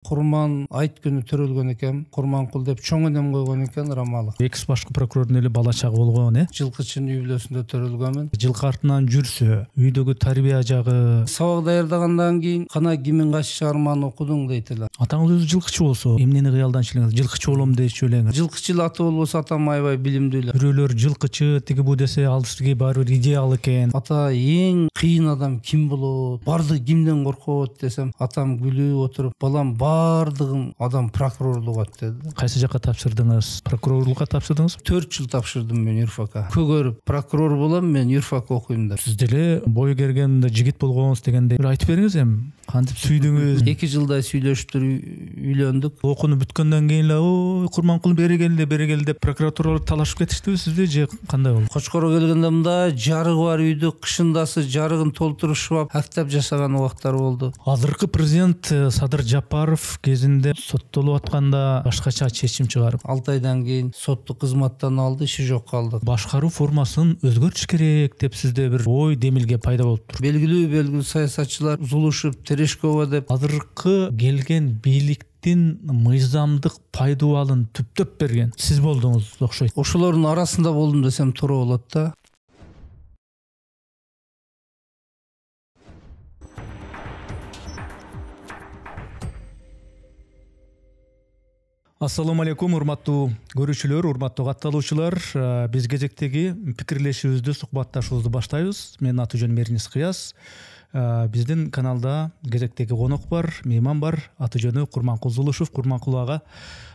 Курман айт күнү төрөлгөн экен. Курманкул деп чоң энем койгон экен Рамалык. Экс башкы прокурордун эле бала чагы болгон, Жылкычын үй бүлөсүндө төрөлгөнмүн. Жылкы артынан жүрсө, үйдөгү тарбия жагы. Сабак даярдагандан кийин кана кимин кайсы чыгарманы окудуң дейт эле. Атаңыз өзү жылкычы болсо, эмнени кыялданчу элеңиз? Жылкычы болом дечү элеңиз. Жылкычы аты болбосо атам аябай билимдүү эле. Бирөөлөр жылкычы тиги бу десе, ал сизге баары бир идеал экен. Ата эң кыйын адам ким болот? Бардыгы кимден коркот десем, атам күлүп отуруп, балам бардыгын адам прокурорлук деди. Кайсы жакка тапшырдыңыз? Прокурорлукка тапшырдыңыз? 4 жыл тапшырдым мен юрфакка. Көгөрүп прокурор болом, мен юрфак окуйм деп. Сиз деле бой кергенде жигит болгонсуз дегенде бир айтып бериңиз эми. Кантип сүйдүңүз? 2 жылдай сүйлөшүптүр, үйлөндүк. Окууну бүткөндөн кийин эле ой Курманкул бери кел деп прокуратуралар талашып кетиштиби сизди же кандай болду? Кочкоро келгенде мындай жарыгы бар үйдү кышындасы жарыгын толтурушуп актап жашаган убактар болду. Азыркы президент Садыр Жапаров кезинде соттолуп атканда башкача чечим чыгарып, 6 айдан кийин соттук кызматтан алды, иши жок калды. Башкаруу формасын өзгөртүш керек деп сизде бир ой демилге пайда болуптур. Белгилүү саясатчылар Зулушев, Терешкова деп азыркы келген бийликтин мыйзамдык пайдубалын түптөп берген сиз болдуңуз окшойт. Ошолордун арасында болдум десем туура болот да. Ассаламу алейкум, урматтуу көрүүчүлөр, урматтуу катталуучулар. Биз кезектеги пикирлешүүбүздү, сухбатташуубузду баштайбыз. Менин аты жөнүм Эрнис Кыяз. Биздин каналда кезектеги конок бар, мейман бар. Аты жөнү Курманкул Зулушев. Курманкул ага.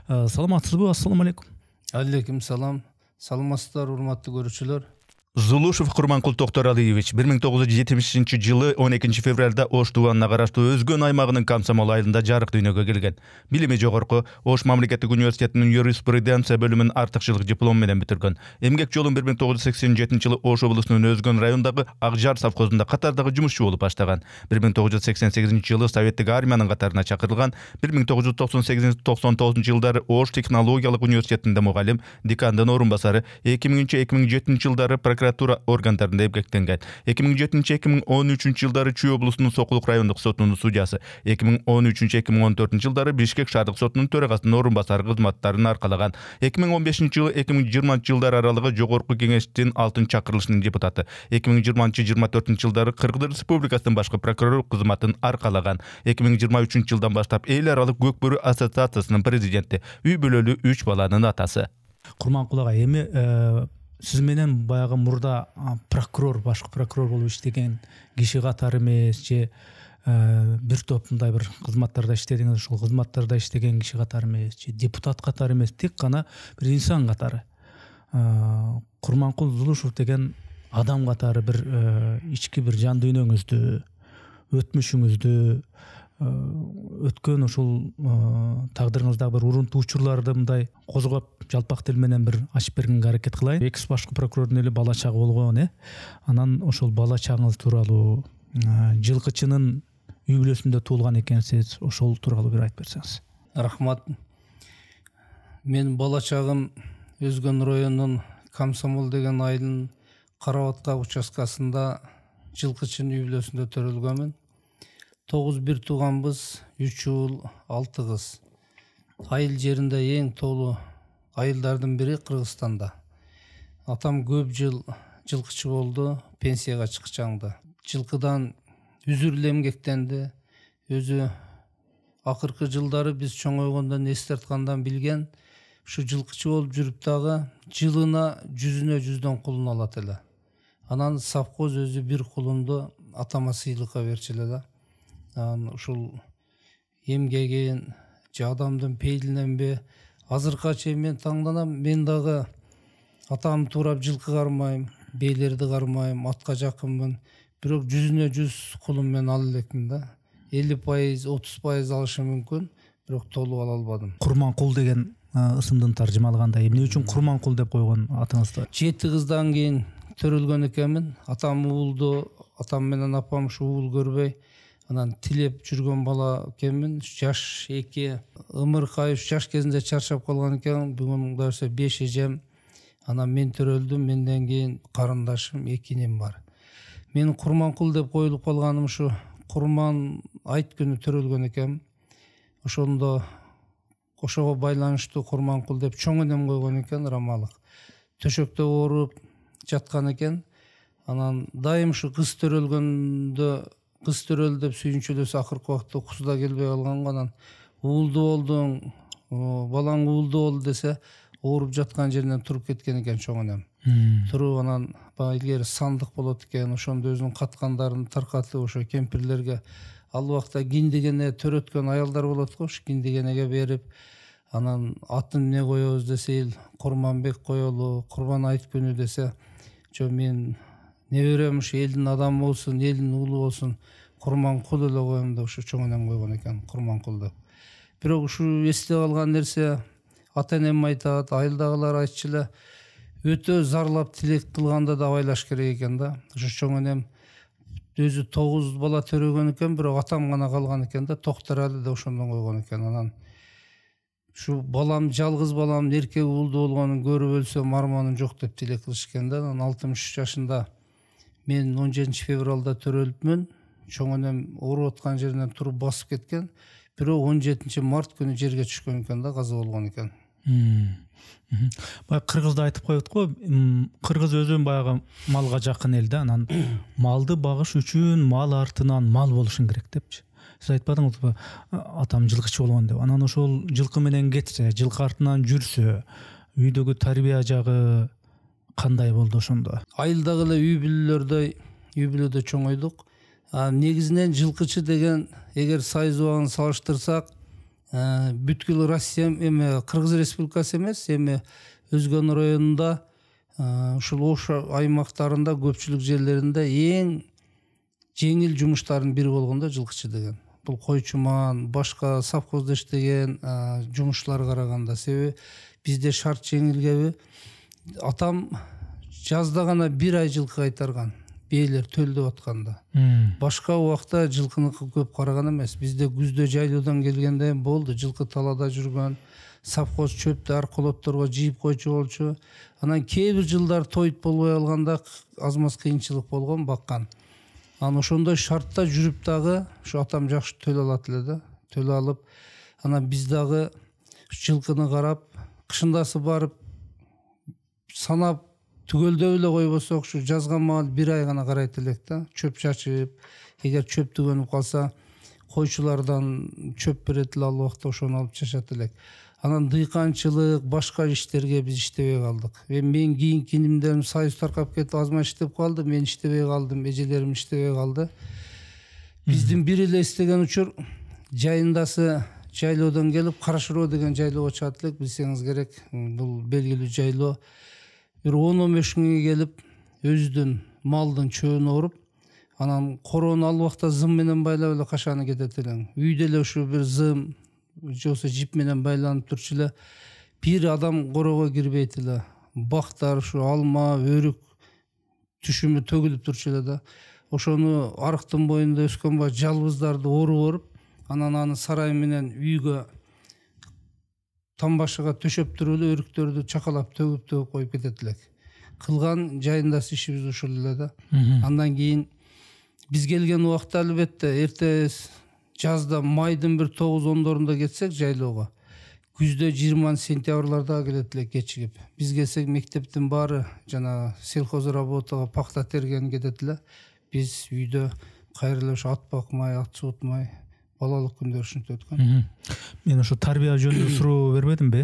Саламатсызбы? Ассаламу алейкум. Алейкум салам. Саламатсыздар, урматтуу көрүүчүлөр. Зулушев Курманкул Токторалиевич 1970 жылы 12 февралда Ош тубанына караштуу Өзгөн аймагынын Комсомол айылында жарык дүйнөгө келген. Билими жогорку Ош мамлекеттик университетинин юриспруденция бөлүмүн артыкчылык диплому менен бүтүргөн. Эмгек жолун 1987 жылы Ош облусунун Өзгөн районундагы Ак Жар совхозунда катардагы жумушчу болуп баштаган. 1988 жылы советтик армиянын катарына чакырылган. 1998-99 жылдары Ош технологиялык университетинде мугалим, декандын орун басары, 2000-2007 жылдары прокуратура органдарында эмгектенген. 2007-2013 жылдары Чүй облусунун Сокулук райондук сотунун судьясы, 2013-2014 жылдары Бишкек шаардык сотунун төрагасынын орун басары кызматтарын аркалаган. 2015 жылы 2020 жылдар аралыгы Жогорку кеңештин алтын чакырылышынын депутаты. 2020-24 жылдары Кыргыз Республикасынын башкы прокурору кызматын аркалаган. 2023 жылдан баштап эл аралык Көкбөрү ассоциациясынын президенти, үй бүлөлүү 3 баланын атасы. Курманкул ага, эми сиз менен баягы мурда прокурор, башкы прокурор болуп иштеген киши катары эмес, же бир топ мындай бир кызматтарда иштедиңиз, ушул кызматтарда иштеген киши катары эмес, же депутат катары эмес, тек гана бир инсан катары. Курманкул Зулушев деген адам катары бир ички бир жан дүйнөңүздү, өтмүшүңүздү, өткөн ушул тагдырыңыздагы бир урунтуу учурларды мындай козгоп, жалпак тил менен бир ачып бергенге аракет кылайын. Экс башкы прокурордун эле бала чагы болгон, Анан ошол бала чагыңыз тууралуу, жылкычынын үй бүлөсүндө туулган экенсиз, ошол тууралуу бир айтып берсеңиз. Рахмат. Мен бала чагым Өзгөн районунун Комсомол деген айылынын Карабатка участкасында жылкычынын үй бүлөсүндө төрөлгөнмүн. 9 тууганбыз, 3 уул, 6 кыз. Айыл жеринде эң тоолуу айылдардын бири Кыргызстанда. Атам көп жыл жылкычы болду, пенсияга чыкчаңды. Жылкыдан үзүрлүү эмгектенди. Өзү акыркы жылдары биз чоңойгондон эстерткандан билген, ушу жылкычы болуп жүрүп дагы жылына 100-100 кулун алат эле. Анан совхоз өзү бир кулунду атама сыйлыкка берчү эле да. Ушул эмгегин же адамдын пейилиненби азыркыга чейин мен таңданам. Мен дагы атам туурап жылкы кармайм, бейлерди кармайм, атка жакынмын. Бирок 100-100 кулун мен ала элекмин да. 50%, 30% алышым мүмкүн, бирок толуп ала албадым. Курманкул деген ысымдын таржымалганда эмне үчүн Курманкул деп койгон атыңызды? 7 кыздан кийин төрөлгөн экенмин. Атам уулду, атам менен апам ушу уул көрбөй анан тилеп жүргөн бала экенмин. Жаш 2 ымыркай 3 жаш кезинде чарчап калган экен. Бүгүн Кудай буйрса 5 эжем. Анан мен төрөлдүм, менден кийин карындашым 2 инем бар. Мен Курманкул деп коюлуп калганым ушу Курман айт күнү төрөлгөн экен. ошондо ошого байланыштуу Курманкул деп чоң энем койгон экен, рамалык. Төшөктө ооруп жаткан экен. Анан дайым ушу кыз төрөлгөндө кыз төрөл деп сүйүнчүлөсө акыркы убакта уксуда келбей калганга, анан уулдуу болдуң, балаң уулдуу болду десе, ооруп жаткан жеринен туруп кеткен экен чоң энем. Туруп анан баягы илгери сандык болот экен, ошондо өзүнүн каткандарын таркатып ошо кемпирлерге, ал убакта киндигене төрөткөн аялдар болот го, ушу киндигенеге берип, анан атын эмне коебуз десе, эл Курманбек коелу, Курбан айт күнү десе, жо мен неберем ушу элдин адамы болсун, элдин уулу болсун, Курманкул эле коем деп ушу чоң энем койгон экен, Курманкул деп. Бирок ушу эсте калган нерсе, ата энем айтат, айылдагылар айтчу эле, өтө зарлап тилек кылганда да абайлаш керек экен да. Ушу чоң энем өзү 9 бала төрөгөн экен, бирок атам гана калган экен да, Токтарали да ошондон койгон экен. Анан ушу балам, жалгыз балам эркек уулдуу болгонун көрүп өлсөм арманым жок деп тилек кылышкан да. Анан 63 жашында мен 17 февралда төрөлүпмүн. Чоң энем ооруп аткан жеринен туруп басып кеткен. Бирок 17 март күнү жерге түшкөн экен да, каза болгон экен. Баягы кыргызда айтып коет го, кыргыз өзү баягы малга жакын эл да, анан малды багыш үчүн мал артынан мал болушуң керек депчи. Сиз айтпадыңызбы, атам жылкычы болгон деп. Анан ошол жылкы менен кетсе, жылкы артынан жүрсө, үйдөгү тарбия жагы кандай болду ошондо? Айылдагы эле үй бүлөдө чоңойдук. Негизинен жылкычы деген, эгер сайыз убагын салыштырсак, бүткүл Россия эми Кыргыз Республикасы эмес, эми Өзгөн районунда, ушул Ош аймактарында, көпчүлүк жерлеринде эң жеңил жумуштардын бири болгондо жылкычы деген. Бул койчуман, башка совхоздо иштеген жумушчуларга караганда, себеби бизде шарт жеңилгеби. Атам жазда гана 1 ай жылкы кайтарган, бээлер төлдөп атканда. Башка убакта жылкыны көп караган эмес. Бизде күздө жайлоодан келгенде болду, жылкы талада жүргөн, совхоз чөптү арколотторго жийип койчу болчу. Анан кээ бир жылдар тойт болбой алганда аз маз кыйынчылык болгон, баккан. Анан ошондой шартта жүрүп дагы ушу атам жакшы төлө алат эле да. Төлө алып, анан биз дагы жылкыны карап, кышындасы барып санап түгөлдөп эле койбосок, ушу жазган маал 1 ай гана карайт элек да. Чөп чачып, эгер чөп түгөнүп калса, койчулардан чөп берет эле, ал убакта ошону алып чачат элек. Анан дыйканчылык, башка иштерге биз иштебей калдык. Мен кийинки инимдерим союз таркап кетип азма иштеп калды, мен иштебей калдым, эжелерим иштебей калды. Биздин бир эле истеген учур, жайындасы жайлоодон келип, Карашыроо деген жайлоого чыгат элек, билсеңиз керек. Бул белгилүү жайлоо. Бир 10-15 күнгө келип, өзүдүн малдын чөбүн ооруп, анан короону ал убакта зым менен байлап эле кашаны кетет элең. Үйдө эле ушу бир зым жолсо жип менен байланып турчу эле, бир адам корого кирбейт эле. Бактар, ушу алма, өрүк түшүмү төгүлүп турчу эле да. Ошону арыктын боюнда өскөн жалбыздарды ооруп, анан аны сарай менен үйгө тамбашыга төшөп туруп эле өрүктөрдү чакалап төгүп коюп кетет элек. Кылган жайындасы ишибиз ушул эле да. Андан кийин биз келген убакта албетте эрте жазда майдын бир 9-10-дорунда кетсек жайлоого, күздө 20 сентябрларда келет элек кечигип. Биз келсек мектептин баары жана сельхоз работага пахта терген кетет эле. Биз үйдө кайра эле ошо ат бакмай, ат суутмай балалык күндөр ушинтип өткөн. Мен ошо тарбия жөнүндө суроо бербедимби?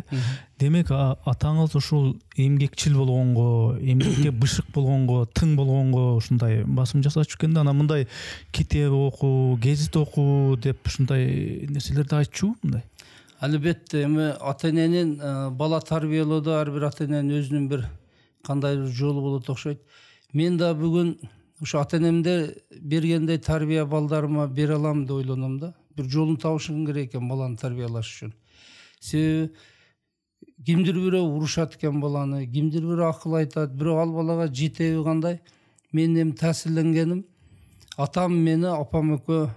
Демек атаңыз ушул эмгекчил болгонго, эмгекке бышык болгонго, тың болгонго ушундай басым жасачу экен да. Анан мындай китеп окуу, гезит окуу деп ушундай нерселерди айтчу мындай. Албетте, эми ата-эненин бала тарбиялоодо ар бир ата-эненин өзүнүн бир кандайдыр жолу болот окшойт. Мен да бүгүн ушу ата-энемде бергендей тарбия балдарыма бере алам деп ойлоном да. Бир жолун табышым керек экен баланы тарбиялаш үчүн. Себеби кимдир бирөө урушат экен баланы, кимдир бирөө акыл айтат, бирөө ал балага жетеби кандай. Мен эми таасирленгеним, атам мени, апам экөө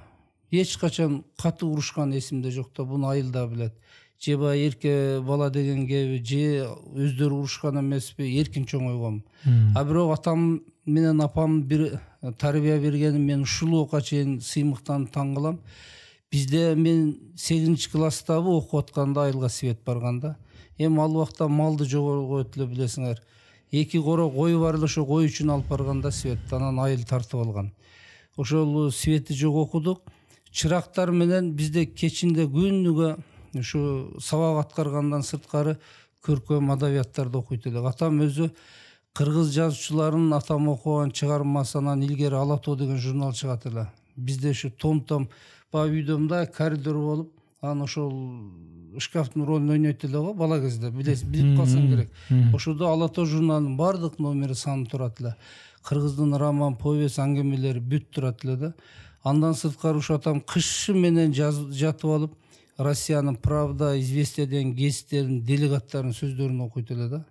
эч качан катуу урушкан эсимде жок да, буну айыл да билет. Же баягы эрке бала деген кеби, же өздөрү урушкан эмеспи, эркин чоңойгом. Бирок атам менен апам бир тарбия бергенин мен ушул убакка чейин сыймыктанып таң калам. Бизде мен 8 класстабы окуп атканда айылга свет барганда, эми ал убакта малды жогору коет эле билесиңер. 2 коро кой бар эле, ошо кой үчүн алып барганда свет, анан айыл тартып алган. Ошол светти жок окудук. Чырактар менен бизде кечинде күнүгө ушу сабак аткаргандан сырткары көркөм адабияттарды окуйт элек. Атам өзү кыргыз жазуучуларынын атам окуган чыгармасынан илгери Ала тоо деген журнал чыгат эле. Бизде ушу том баягы үйдө мындай коридор болуп, анан ошол шкафтын ролун ойнойт эле го бала кезде, билип калсаң керек. Ошодо Ала тоо журналынын бардык номери саны турат эле. Кыргыздын роман, повесть, аңгемелери бүт турат эле да. Андан сырткары ушу атам кышы менен жатып алып, Россиянын Правда, Известия деген гезиттеринин делегаттарынын сөздөрүн окуйт эле да.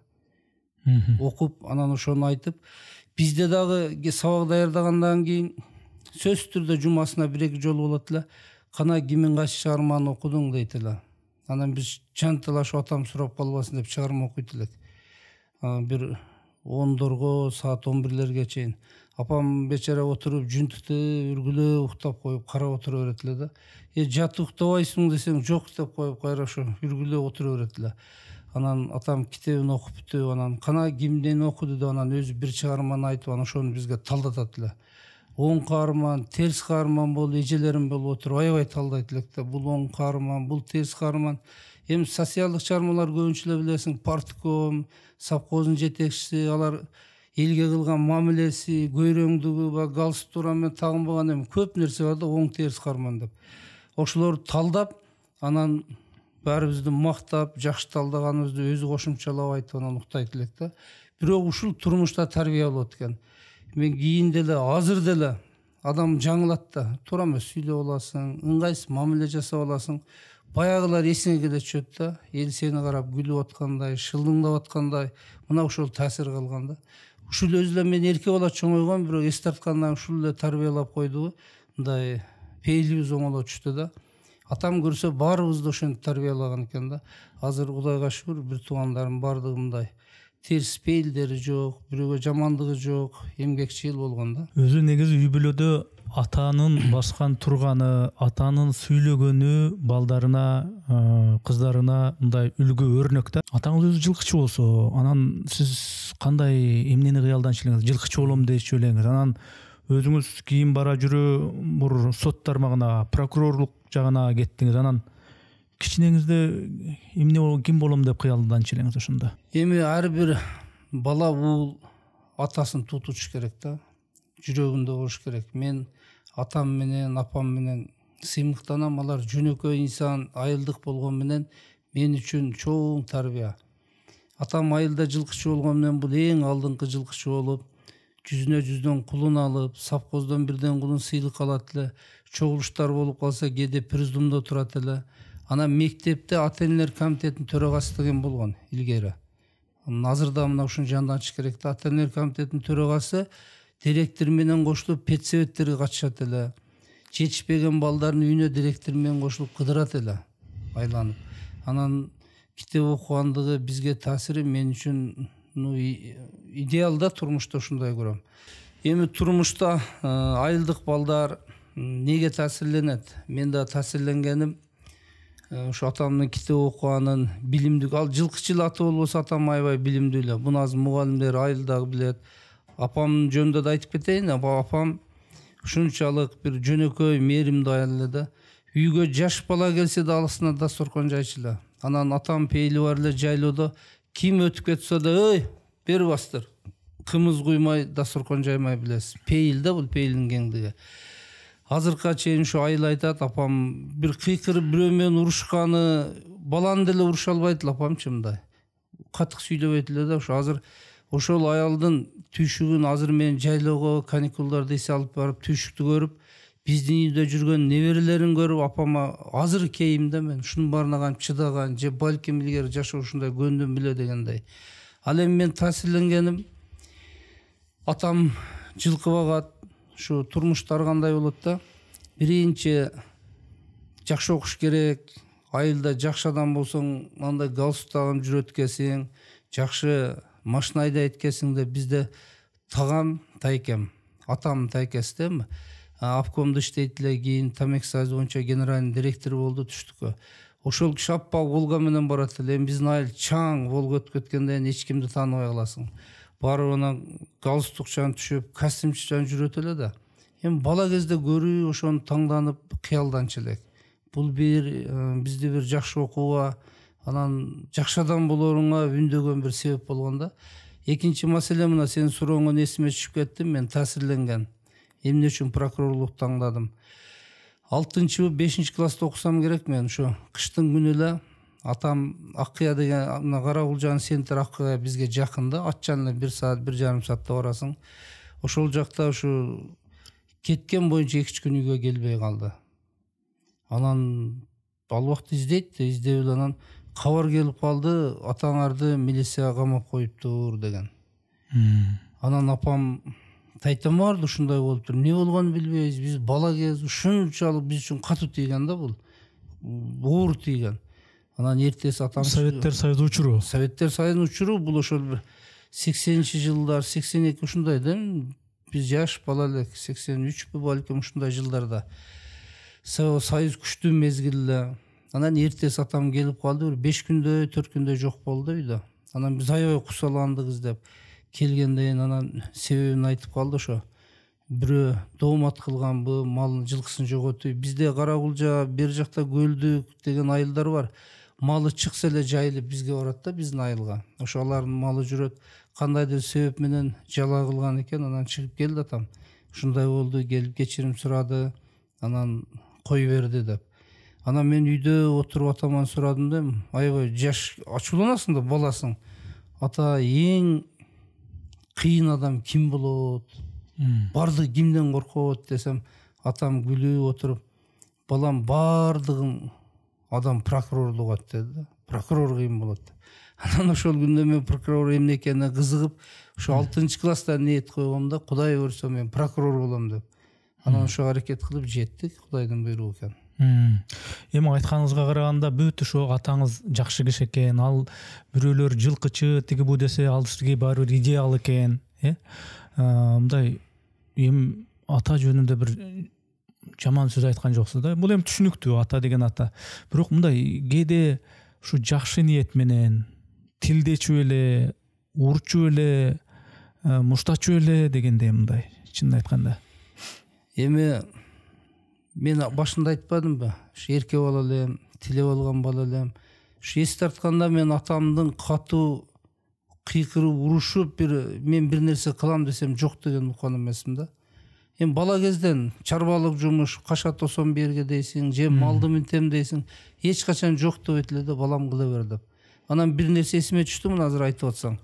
Окуп, анан ошону айтып, бизде дагы сабак даярдагандан кийин сөзсүз түрдө жумасына 1-2 жолу болот эле. Кана кимин кайсы чыгарманы окудуң дейт эле. Анан биз чанталашып атам сурап калбасын деп чыгарма окуйт элек. Бир 10дорго, саат 11лерге чейин. Апам бечара отуруп жүнтүктү үргүлөп уктап коюп карап отура берет эле да. Жат уктабайсың десең, жок деп коюп кайра ошо үргүлөп отура берет эле. Анан атам китебин окуп бүтүп, анан кана кимден окуду деп анан өзү бир чыгарманы айтып, анан ошону бизге талдатат эле. Оң каарман, терс каарман болуп, эжелерим болуп отуруп аябай талдайт элек да. Бул оң каарман, бул терс каарман. Эми социалдык чыгармалар көбүнчө эле билесиң, партком, совхоздун жетекчиси, алар элге кылган мамилеси, көйрөңдүгү, галстук менен тагынбаган эми көп нерсе бар да, оң терс каарман деп. Ошолорду талдап, анан баарыбызды мактап, жакшы талдаганыбызды өзү кошумчалап айтып анан уктайт элек да. Бирок ушул турмушта тарбия болот экен. Мен кийин деле, азыр деле адам жаңылат да. Туура эмес сүйлөп аласың, ыңгайсыз мамиле жасап аласың. Баягылар эсиңе келе түшөт да. Эл сени карап күлүп аткандай, шылдыңдап аткандай, мына ошол таасир кылган да. Ушул өзү эле мен эрке бала чоңойгон, бирок эс тарткандан ушул эле тарбиялап койду. Мындай пейилибиз оңоло түштү да. Атам көрсө баарыбызды ошентип тарбиялаган экен да. Азыр Кудайга шүгүр, бир туугандарым бардыгы мындай терс пейилдери жок, бирөөгө жамандыгы жок, эмгекчил болгон да. Өзү негизи үй бүлөдө атанын баскан турганы, атанын сүйлөгөнү балдарына, кыздарына мындай үлгү өрнөк да. Атаңыз өзү жылкычы болсо, анан сиз кандай эмнени кыялданчу элеңиз? Жылкычы болом дечү элеңиз. Анан өзүңүз кийин бара жүрө бур сот тармагына, прокурорлук жагына кеттиңиз. Анан кичинеңизде эмне ким болом деп кыялданчу элеңиз ошондо? Эми ар бир бала бул атасын тутуш керек да. Жүрөгүндө болуш керек. Мен атам менен, апам менен сыймыктанам. Алар жөнөкөй инсан, айылдык болгон менен мен үчүн чоң тарбия. Атам айылда жылкычы болгон менен бул эң алдыңкы жылкычы болуп, жүздөн кулун алып, совхоздон бирден кулун сыйлык алат эле. Чогулуштар болуп калса кээде президиумда турат эле. Анан мектепте ата-энелер комитетинин төрагасы деген болгон илгери. Азырда мына ушуну жандантыш керек да. Ата-энелер комитетинин төрагасы директор менен кошулуп педсоветтерге катышат эле. Жетишпеген балдардын үйүнө директор менен кошулуп кыдырат эле, айланып. Анан китеп окугандыгы бизге таасири мен үчүн идеал да, турмушта ушундай көрөм. Эми турмушта айылдык балдар неге таасирленет? Мен да таасирленгеним ушу атамдын китеп окуганын, билимдүү. Ал жылкычыл аты болбосо атам аябай билимдүү эле. Буну азыр мугалимдер айылдагы билет. Апам жөнүндө да айтып кетейин. Апам ушунчалык бир жөнөкөй, мээримдүү аял эле да. Үйгө жаш бала келсе да алысына дасторкон жайчу эле. Анан атам пейили бар эле жайлоодо ким өтүп кетсе да, ой, бери бастыр. Кымыз куймай, дасторкон жаймай билесиз. Пейил да, бул пейилдин кеңдиги. Азыркыга чейин ушу айыл айтат, апам бир кыйкырып бирөө менен урушканы, баланы деле уруша албайт эле апамчы мындай. Катык сүйлөбөйт эле да. Ошо азыр ошол аялдын түйшүгүн азыр мен жайлоого каникулдарда эсе алып барып түйшүктү көрүп, биздин үйдө жүргөн неберелерин көрүп, апама азыр кейим да мен. Ушунун баарына кантип чыдаган, же балким илгери жашоо ушундай көндүм биле дегендей. Ал эми мен таасирленгеним, атам жылкы багат, ушу турмуштар кандай болот да. Биринчи жакшы окуш керек, айылда жакшы адам болсоң, андай галстук тагып жүрөт экенсиң, жакшы машина айдайт экенсиң деп бизде тагам тайкем, атам тайкеси да эми. обкомдо иштейт эле, кийин Тамек союз боюнча генеральный директору болду түштүккө. Ошол киши аппак Волга менен барат эле. Эми биздин айыл чаң Волга өтүп кеткенде эч кимди тааныбай каласың. Барып анан галстукчан түшүп, костюмчан жүрөт эле да. Эми бала кезде көрүү ошону таңданып кыялданчу элек. Бул бизди бир жакшы окууга, анан жакшы адам болоруңа үндөгөн бир себеп болгон да. Экинчи маселе мына сенин сурооңон эсиме түшүп кетти, мен таасирленген. Эмне үчүн прокурорлук таңдадым? 6-5 класста окусам керек мен. Ошо кыштын күнү эле атам Аккыя деген Каракулжан центр Аккыя бизге жакын да, атчан эле 1 саат 1,5 саатта барасың. Ошол жакта ушу кеткен боюнча 2 күн үйгө келбей калды. Анан ал убакта издейт эле, анан кабар келип калды, атаңарды милицияга камап коюптур деген. Анан апам тайтам барды ушундай болуптур. Эмне болгонун билбейбиз. Биз бала кез ушунчалык биз үчүн катуу тийген да бул. Оор тийген. Анан эртеси атам Советтер Союзу учуру. Советтер Союзунун учуру бул ошол бир 80-жылдар, 82 ушундай да. Биз жаш бала элек, 83 балким ушундай жылдарда. Союз күчтүү мезгил эле. Анан эртеси атам келип калды, бир 5 күндөй, 4 күндөй жок болду үйдө. Анан биз аябай кусаландык издеп. Келгенден анан себебин айтып калды ошо. Бирөө доомат кылганбы, малын жылкысын жоготуп. Бизде Каракулжа бер жакта Көлдүк деген айылдар бар. Малы чыкса эле жайылып бизге барат да, биздин айылга. Ошо алардын малы жүрөт. Кандайдыр себеп менен жала кылган экен, анан чыгып келди атам. Ушундай болду, келип кечирим сурады. Анан кой берди деп. Анан мен үйдө отуруп атаман сурадым да, аябай жаш ачууланасың да, баласың. Ата, эң кыйын адам ким болот? Бардыгы кимден коркот десем, атам күлүп отуруп, балам бардыгын адам прокурорлук ат деди. Прокурор кыйын болот. Анан ошол күндө мен прокурор эмне экенине кызыгып, ошо 6-класста ниет койгом да, Кудай буйрса мен прокурор болом деп. Анан ошо аракет кылып жеттик, Кудайдын буйругу экен. Эми айтканыңызга караганда бүт ошо атаңыз жакшы киши экен, ал бирөөлөр жылкычы тиги бу десе, ал сизге баары бир идеал экен, мындай эми ата жөнүндө бир жаман сөз айткан жоксуз да. Бул эми түшүнүктүү, ата деген ата. Бирок мындай кээде ушу жакшы ниет менен тилдечү эле, урчу эле, муштачу эле дегенде мындай, чынын айтканда. Эми мен башында айтпадымбы? Ушу эрке бала элем, тилеп алган бала элем. Ушу эс тартканда мен атамдын катуу кыйкырып, урушуп мен бир нерсе кылам десем жок деген уккан эмесмин да. Эми бала кезден чарбалык жумуш, каша тосом берге дейсиң, же малды минтем дейсиң, эч качан жок дебейт эле да, балам кыла бер деп. Анан бир нерсе эсиме түштү, мына азыр айтып атсаң.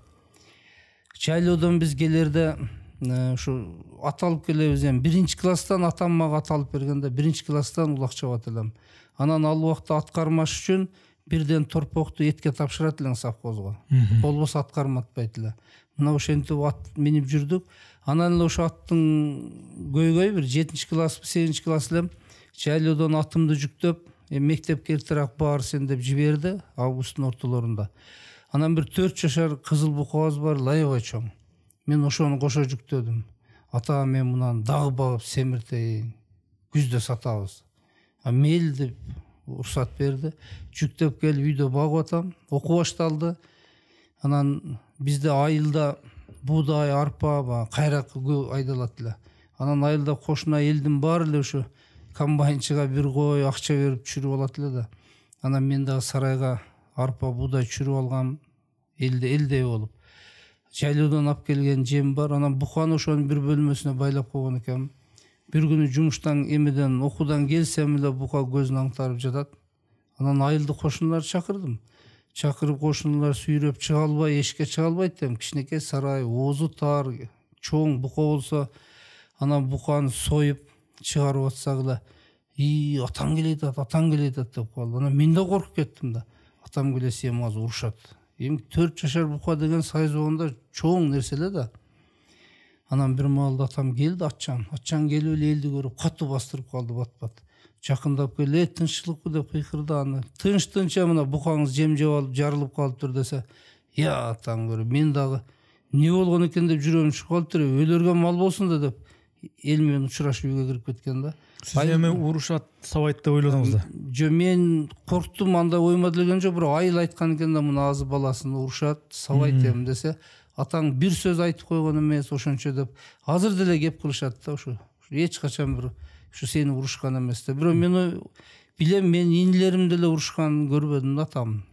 Чайлоодон биз келерде ушу ат алып келебиз. Эми 1-класстан атам мага ат алып бергенде 1-класстан улак чабат элем. Анан ал убакта ат кармаш үчүн бирден торпокту этке тапшырат элең совхозго. Болбосо ат карматпайт эле. Мына ошентип ат минип жүрдүк. Анан эле ошо аттын көйгөй бир 7-класс, 8-класс элем Чайлоодон атымды жүктөп, мектепке эртерээк бар сен деп жиберди августтун ортолорунда. Анан бир 4 жашар кызыл букабыз бар, аябай чоң. Мен ошону кошо жүктөдүм. Ата, мен мунан дагы багып семиртейин, күздө сатабыз. Мейли деп уруксат берди. Жүктөп келип үйдө багып атам, окуу башталды. Анан бизде айылда буудай, арпа, кайрак айдалат эле. Анан айылда кошуна элдин баары эле ушу комбайнчыга бир кой акча берип чүрүп алат эле да. Анан мен дагы сарайга арпа, буудай чүрүп алгам, элдей болуп. Жайлоодон алып келген жем бар. Анан буканы ошонун бир бөлмөсүнө байлап койгон экенмин. Бир күнү жумуштан эмеден окуудан келсем эле бука көзүн аңтарып жатат. Анан айылды кошуналарды чакырдым. Чакырып кошуналар сүйрөп чыга албай, эшикке чыга албайт дем. Кичинекей сарай, оозу тар, чоң бука болсо, анан буканы союп чыгарып атсак эле, атаң келет деп калды. Анан мен да коркуп кеттим да. Атам келсе эми азыр урушат. Эми 4 жашар бука деген сайыз болгондо чоң нерсе эле да. Анан бир маалда атам келди, атчан келип эле элди көрүп катуу бастырып калды бат-бат. Жакындап келип, тынччылыкпы деп кыйкырды. Аны тынч-тынча мына букаңыз жем жеп алып жарылып калыптыр десе, атаң көрүп, мен дагы эмне болгон экен деп жүрөм чыгып калыптыр, өлөргөн мал болсун да деп. эл менен учурашып үйгө кирип кеткен да. Сиз эми урушат, сабайт деп ойлодуңуз да? Жо, мен корктум, анда ойма делген жок, бирок айыл айткан экен да, мына азы баласын урушат, сабайт эм десе, атаң бир сөз айтып койгон эмес ошончо деп азыр деле кеп кылышат да. Ошо эч качан бир ушу сени урушкан эмес деп. Бирок мен билем, мен инилерим деле урушканын көрбөдүм да, атам,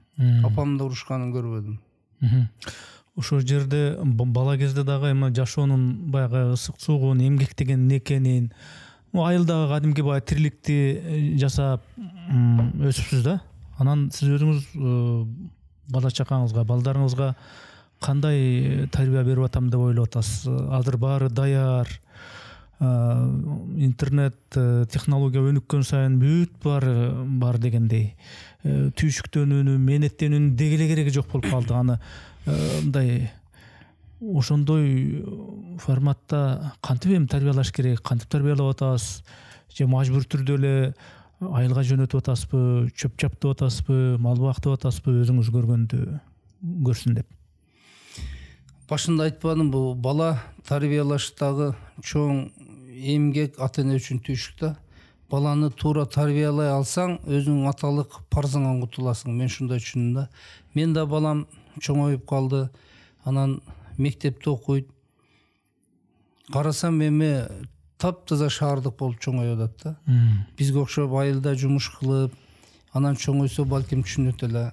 апам да урушканын көрбөдүм. Ошол жерде бала кезде дагы эми жашоонун баягы ысык суугун, эмгектеген экенин, айылдагы кадимки баягы тириликти жасап өсүпсүз да. Анан сиз өзүңүз бала чакаңызга, балдарыңызга кандай тарбия берип атам деп ойлоп атасыз? Азыр баары даяр, интернет, технология өнүккөн сайын бүт бар дегендей, түйшүктөнүүнү, менеттенүүнүн дегеле кереги жок болуп калды. Аны мындай ошондой форматта кантип эми тарбиялаш керек, кантип тарбиялап атасыз? Же мажбур түрдө эле айылга жөнөтүп атасызбы, чөп чаптып атасызбы, мал бактып атасызбы, өзүңүз көргөндү көрсүн деп? Башында айтпадым, бул бала тарбиялаштагы чоң эмгек ата эне үчүн түйшүк да. Баланы туура тарбиялай алсаң, өзүңүн аталык парзыңан кутуласың. Мен ушундай түшүндүм да. Мен да балам чоңоюп калды. Анан мектепте окуйт. Карасам эми таптаза шаардык болуп чоңоюп атат да. Бизге окшоп айылда жумуш кылып, анан чоңойсо балким түшүнөт эле.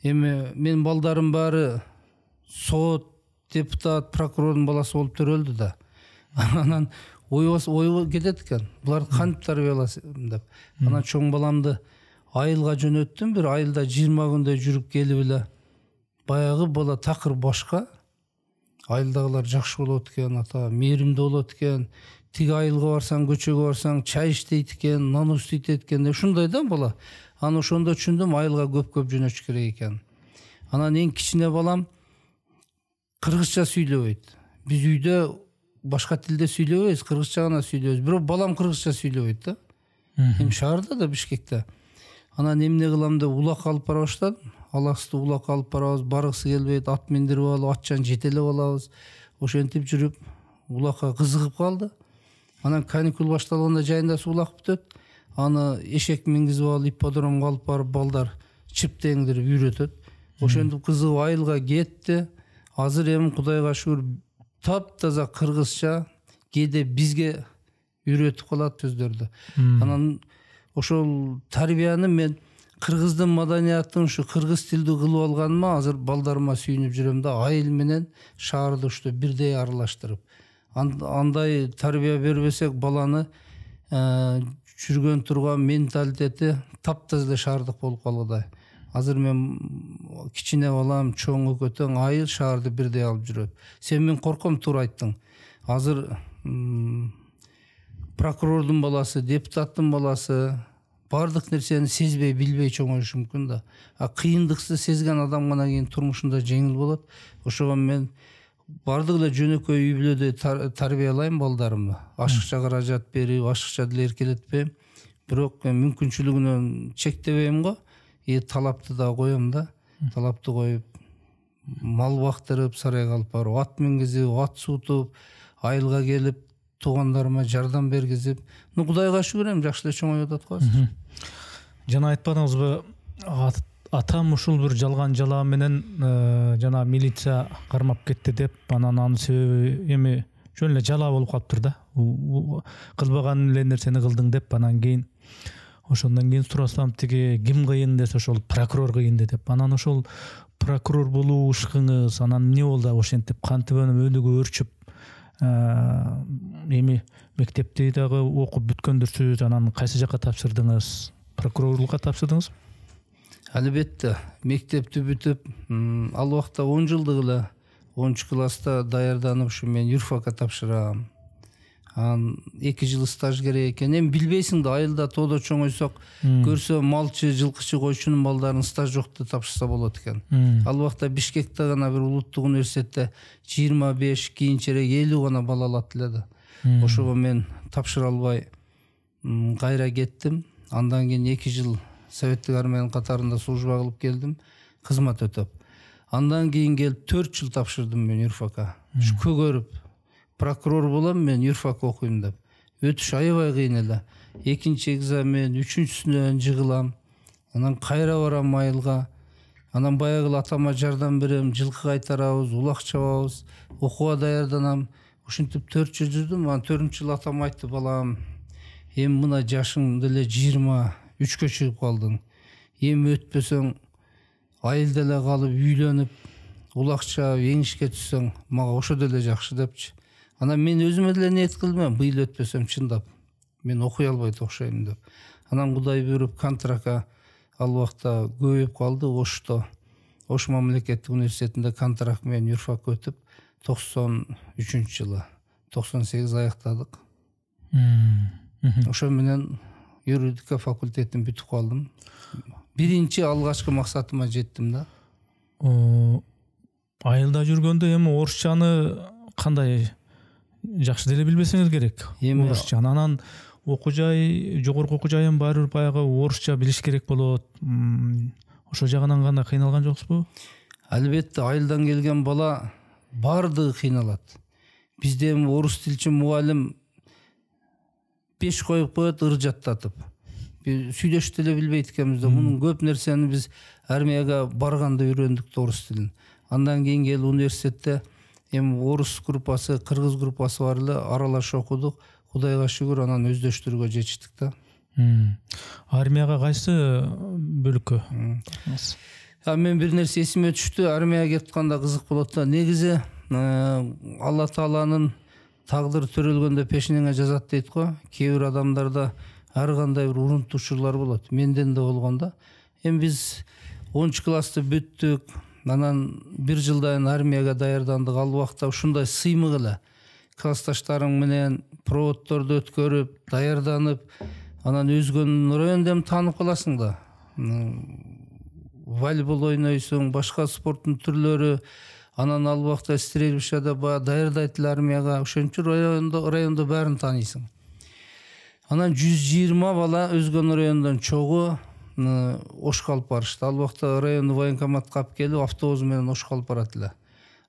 Эми мен балдарым баары сот, депутат, прокурордун баласы болуп төрөлдү да. Анан ой кетет экен. Буларды кантип тарбияласам деп. Анан чоң баламды айылга жөнөттүм. Бир айылда 20 күндөй жүрүп келип эле баягы бала такыр башка. Айылдагылар жакшы болот экен, ата мээримдүү болот экен. Тиги айылга барсаң, көчөгө барсаң, чай иштейт экен, нан устойт экен. Ушундай да бала. Анан ошондо түшүндүм, айылга көп жөнөтүш керек экен. Анан эң кичине балам кыргызча сүйлөбөйт. Биз үйдө башка тилде сүйлөбөйбүз, кыргызча гана сүйлөбөз. Бирок балам кыргызча сүйлөбөйт да. Эми шаарда да, Бишкекте. Анан эмне кылам деп улак алып бара баштадым. Алаксты улак алып барабыз, баргысы келбейт, ат миндирип алып, атчан жетелеп алабыз. Ошентип жүрүп, улакка кызыгып калды. Анан каникул башталганда жайында улак бүтөт. Аны эшек мингизип алып, ипподромго алып барып, балдар чиптеңдирип үйрөтөт. Ошентип кызыгып айылга кетти. Азыр эми Кудайга шүгүр таптаза кыргызча, кээде бизге үйрөтүп калат сөздөрдү. Анан ошол тарбияны мен кыргыздын маданиятын, ушу кыргыз тилдүү кылып алганыма азыр балдарыма сүйүнүп жүрөм да. Айыл менен шаарды уште бирдей аралаштырып. Андай тарбия бербесек, баланы жүргөн турган менталитети таптаза шаардык болуп калгыдай. Азыр мен кичине балам, чоң өкөтөң айыл шаарды бирдей алып жүрөт. Сен мен корком, туура айттың. Азыр прокурордун баласы, депутаттын баласы бардык нерсени сезбей, билбей чоңоюшу мүмкүн да. Кыйындыкты сезген адам гана кийин турмушунда жеңил болот. Ошого мен бардык эле жөнөкөй үй бүлөдө тарбиялайм балдарымды. Ашыкча каражат берип, ашыкча деле эркелетпейм. Бирок мүмкүнчүлүгүнөн чектебейм го. Талапты да коем да. Талапты коюп, мал бактырып, сарайга алып барып, ат мингизип, ат суутуп, айылга келип, туугандарыма жардам бергизип, Кудайга шүгүр, эми жакшы эле чоңоюп атат го. Жана айтпадыңызбы, атам ушул бир жалган жалаа менен жана милиция кармап кетти деп, анан анын себеби эми жөн эле жалаа болуп калыптыр да. Кылбаган эле нерсени кылдың деп, анан кийин ошондон кийин сурасам, тиги ким кыйын десе, ошол прокурор кыйын деп. Анан ошол прокурор болуу ушкыңыз, анан эмне болду? Ошентип кантип өнүгүп өрчүп, эми мектепти дагы окуп бүткөндүрсүз, анан кайсы жака тапшырдыңыз? Прокурорлукка тапшырдыңыз? Албетте, мектепти бүтүп, ал убакта 10 жылдык эле 10 класста даярданып, ушу мен юрфакка тапшырам. Анан 2 жыл стаж керек экен. Эми билбейсиң да, айылда тоодо чоңойсок, көрсө малчы, жылкычы, койчунун балдарын стаж жок деп тапшырса болот экен. Ал убакта Бишкекте гана бир улуттук университетте 25, кийинчерээк 50 гана бала алат эле да. Ошого мен тапшыра албай кайра кеттим. Андан кийин 2 жыл советтик армиянын катарында служба кылып келдим, кызмат өтөп. Андан кийин келип 4 жыл тапшырдым мен юрфакка. Көгөрүп, прокурор болам, мен юрфак окуйм деп. Өтүш аябай кыйын эле. Экинчи экзамен, үчүнчүсүнөн жыгылам. Анан кайра барам майылга. Анан баягы атама жардам берем, жылкы кайтарабыз, улак чабабыз, окууга даярданам. Ушинтип 4 жыл жүрдүм. Анан 4-нчү жыл атам айтты, балам, эми мына жашың деле 23-кө чыгып калдың. Эми өтпөсөң, айыл деле калып, үйлөнүп, улак чабып, эңишке түссөң, мага ошо деле жакшы депчи. Анан мен өзүмө деле ниет кылдым, быйыл өтпөсөм чындап мен окуй албайт окшойм деп. Анан Кудай буйруп контрактка ал убакта көбөйүп калды. Ош мамлекеттик университетинде контракт менен юрфак өтүп 93-жылы 98 аяктадык. Ошо менен юридика факультетин бүтүп калдым. Биринчи алгачкы максатыма жеттим да. Айылда жүргөндө эми орусчаны кандай жакшы деле билбесеңиз керек. Орусчаны анан окуу жай, жогорку окуу жайын баары баягы орусча билиш керек болот. Ошо жагынан кандай кыйналган жоксузбу? Албетте, айылдан келген бала бардыгы кыйналат. Бизде эми орус тилчи мугалим 5 коюп коет, ыр жаттатып. Сүйлөшүп деле билбейт экенбиз да. Мунун көп нерсени биз армияга барганда үйрөндүк орус тилин. Андан кийин келип университетте эми орус группасы, кыргыз группасы бар эле, аралаш окудук. Кудайга шүгүр, анан өздөштүрүүгө жетиштик да. Армияга кайсы бөлүккө? Мен бир нерсе эсиме түштү. Армияга кетип атканда кызык болот да. Негизи Алла Тааланын тагдыры төрөлгөндө пешинеңе жазат дейт го. Кээ бир адамдарда ар кандай бир урунтуу учурлар болот. Менден да болгон да. Эми биз 10 классты бүттүк. Анан 1 жылдан армияга даярдандык. Ал убакта ушундай сыймык эле. Классташтарың менен проводторду өткөрүп, даярданып, анан өзгөнүн райондон таанып каласың да. Волейбол ойнойсуң, башка спорттун түрлөрү, анан ал убакта стрельбищада даярдайт эле армияга. Ошончо райондо баарын тааныйсың. Анан 120 бала өзгөн райондон чогуу Ошко алып барышты. Ал убакта райондо военкоматка алып келип, автобус менен Ошко алып барат эле.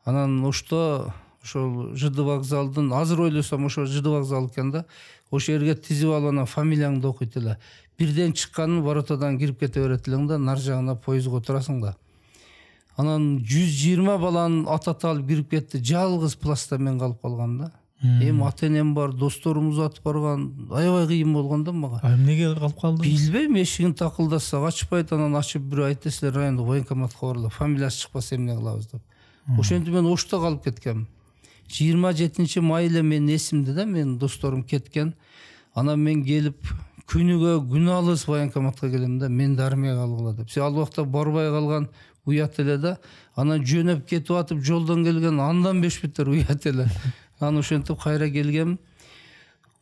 Анан Ошто ошол ЖД вокзалдын, азыр ойлосом ошо ЖД вокзал экен да. Ошол жерге тизип алып анан фамилияңды окуйт эле. Бирден чыкканын воротадан кирип кете берет элең да, нар жагына поездго отурасың да. Анан 120 баланы атат алып кирип кетти. Жалгыз пласта мен калып калгам да. Эми ата-энем бар, досторум узатып барган, аябай кыйын болгон да мага. Эмнеге калып калдың? Билбейм, эшигин такылдаса ачпайт, анан ачып бирөө айтты, силер райондо военкоматка баргыла, фамилиясы чыкпаса эмне кылабыз деп. Ошентип мен Ошто калып кеткем. 27 май эле менин эсимде да, менин досторум кеткен. Анан мен келип күнүгө күн алыс военкоматка келем да, менди армияга алгыла деп. Ал убакта барбай калган уят эле да. Анан жөнөп кетип атып жолдон келген андан 5 бетер уят эле. Анан ошентип кайра келгем.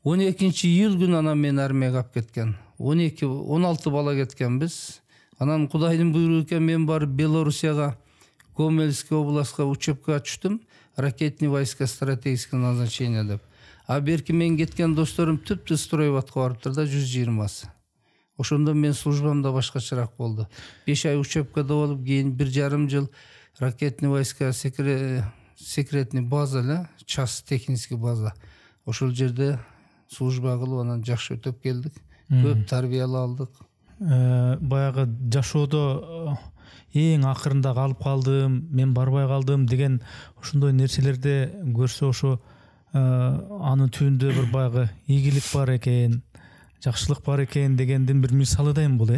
12-июль күнү анан мен армияга алып кеткен. 16 бала кеткенбиз. Анан Кудайдын буйругу экен, мен барып Белоруссияга, Гомельский областка учебка түштүм. Ракетный войска стратегического назначения деп. А берки мен кеткен досторум түптү стройбатка барыптыр да, 120-сы. Ошондо мен службамда башкачараак болду. 5 ай учебкада болуп, кийин 1,5 жыл ракетный войска секретный база эле, час технический база. Ошол жерде служба кылып анан жакшы өтүп келдик. Көп тарбиялап алдык. Баягы жашоодо эң акырында калып калдым, мен барбай калдым деген ошондой нерселерде көрсө, ошо анын түбүндө бир баягы ийгилик бар экен, жакшылык бар экен дегендин бир мисалы да эми бул.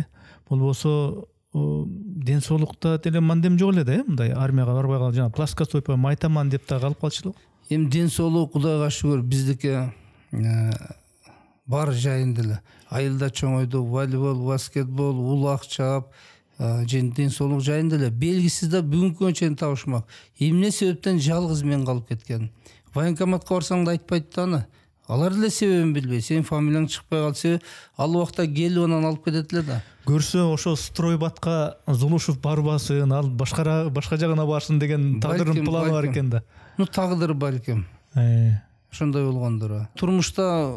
Болбосо ден соолукта деле мандем жок эле да, мындай армияга барбай калып, жана пласка сойпой майтаман деп да калып калчылык. Эми ден соолук Кудайга шүгүр биздики бар жайында эле. Айылда чоңойду, волейбол, баскетбол, улак чаап, ден соолук жайында эле. Белгисиз да бүгүнкү күнгө чейин табышмак. Эмне себептен жалгыз мен калып кеткен? Военкоматка барсаң да айтпайт да аны. Алар деле себебин билбейт. Сенин фамилияң чыкпай калса, ал убакта келип анан алып кетет эле да. Көрсө ошо стройбатка Зулушев барбасын, ал башка жагына барсын деген тагдырдын планы бар экен да. Тагдыр балким. Ошондой болгондур. Турмушта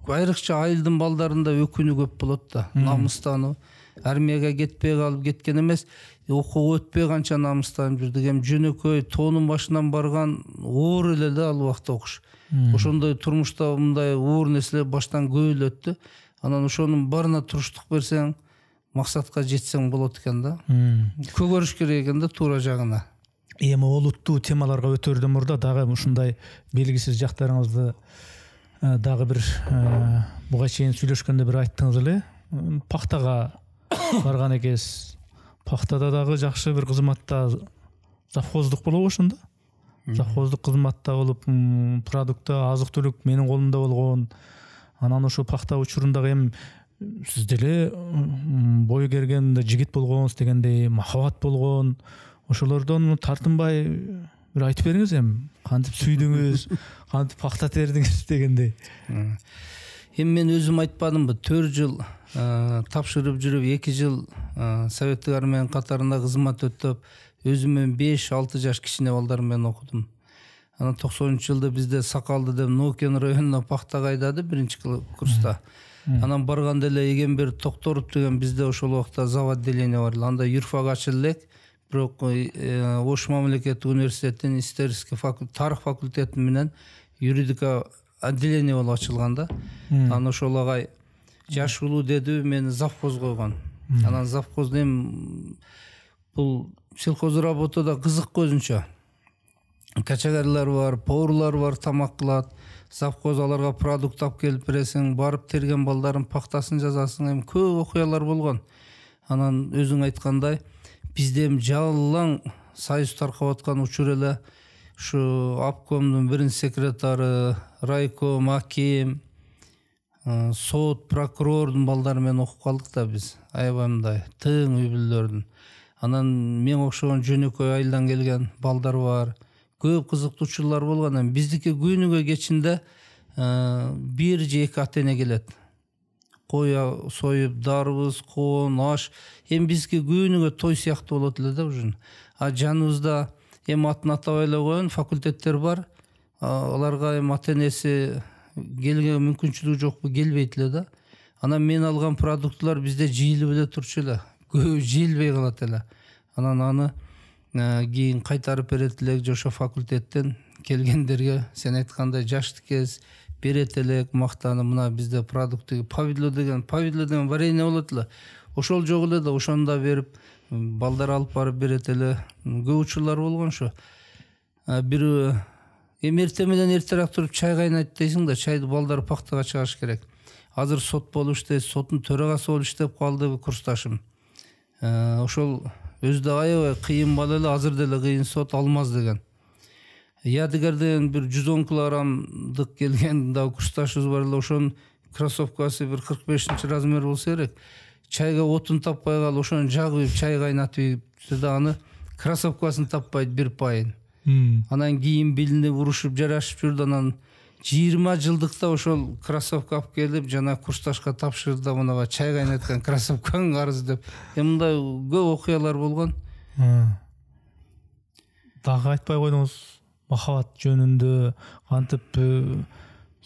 айрыкча айылдын балдарында өкүнүү көп болот да. Намыстануу. армияга кетпей калып кеткен эмес, окууга өтпөй канча намыстанып жүрдүк. Эми жөнөкөй тоонун башынан барган оор эле да ал убакта окуш. Ошондой турмушта мындай оор нерселер баштан көбөйлөттү. Анан ошонун барына туруштук берсең, максатка жетсең болот экен да. Көгөрүш керек экен да туура жагына. Эми олуттуу темаларга өтөрдөн мурда дагы ушундай белгисиз жактарыңызды дагы бир буга чейин сүйлөшкөндө бир айттыңыз эле. Пахтага барган экенсиз. Пахтада дагы жакшы бир кызматта завхоздук болобу ошондо? Завхоздук кызматта болуп, продукта, азык-түлүк менин колумда болгон. Анан ошо пахта учурундагы эми сиз деле бой керген жигит болгонсуз дегендей, махабат болгон. Ошолордон тартынбай бир айтып бериңиз эми. Кантип сүйдүңүз, кантип пахта тердиңиз дегендей. Эми мен өзүм айтпадымбы, 4 жыл тапшырып жүрүп, 2 жыл советтик армиянын катарында кызмат өтүп, өзүм менен 5-6 жаш кичине балдар менен окудум. Анан 90-жылда бизде Сакалды деп Нокен районуна пахтага айдады биринчи курста. Анан барганда эле Эгембер Токторов деген бизде ошол убакта завод отделение бар эле. Анда юрфак ачылды элек. Бирок Ош мамлекеттик университетинин исторический факультет, тарых факультети менен юридика отделение болуп ачылган да. Анан ошол агай жаш улуу деди, мени завхоз койгон. Анан завхозда эми бул сельхоз работада кызык көзүнчө. Качагарлар бар, поварлар бар, тамак кылат. Завхоз аларга продукт алып келип бересиң, барып терген балдардын пахтасын жазасың. Эми көп окуялар болгон. Анан өзүң айткандай, бизде эми жалаң союз таркап аткан учур эле ушу обкомдун биринчи секретары, райком, аким, сот, прокурордун балдары менен окуп калдык да биз. Аябай мындай тың үй бүлөлөрдүн. Анан мен окшогон жөнөкөй айылдан келген балдар бар. Көп кызыктуу учурлар болгон. Эми биздики күнүгө кечинде 1 же 2 ата-эне келет. Кой союп, дарбыз, коон, аш. Эми биздики күнүгө той сыяктуу болот эле да ужун. А жаныбызда эми атын атабай эле коеюн, факультеттер бар. Аларга эми ата-энеси келген мүмкүнчүлүгү жокпу, келбейт эле да. Анан мен алган продуктлар бизде жыйылып эле турчу эле. Көп жыйылбай калат эле. Анан аны кийин кайтарып берет элек жошо факультеттен келгендерге. Сен айткандай жашты кез берет элек мактаны, мына бизде продукты повидло деген варенье болот эле. Ошол жок эле да, ошону да берип балдар алып барып берет эле. Көп учурлар болгон ошо. Бир эми эртең менен эртерээк туруп чай кайнайт дейсиң да, чайды балдар пахтага чыгыш керек. Азыр сот болуп иштейт, соттун төрагасы болуп иштеп калды курсташым. Ошол өзү аябай кыйын бала эле, азыр деле кыйын сот Алмаз деген. Ядыгар деген бир 110 килограммдык келген да курсташыбыз бар эле, ошонун кроссовкасы бир 45 размер болсо керек. Чайга отун таппай калып, ошону жагып чай кайнатып да аны кроссовкасын таппайт бир пайын. Анан кийин билинип урушуп жарашып жүрдү. Анан 20 жылдыкта ошол кроссовка алып келип жана курсташка тапшырды да, мына чай кайнаткан кроссовкаң арыз деп. Мындай көп окуялар болгон. Дагы айтпай койдуңуз, махабат жөнүндө кантип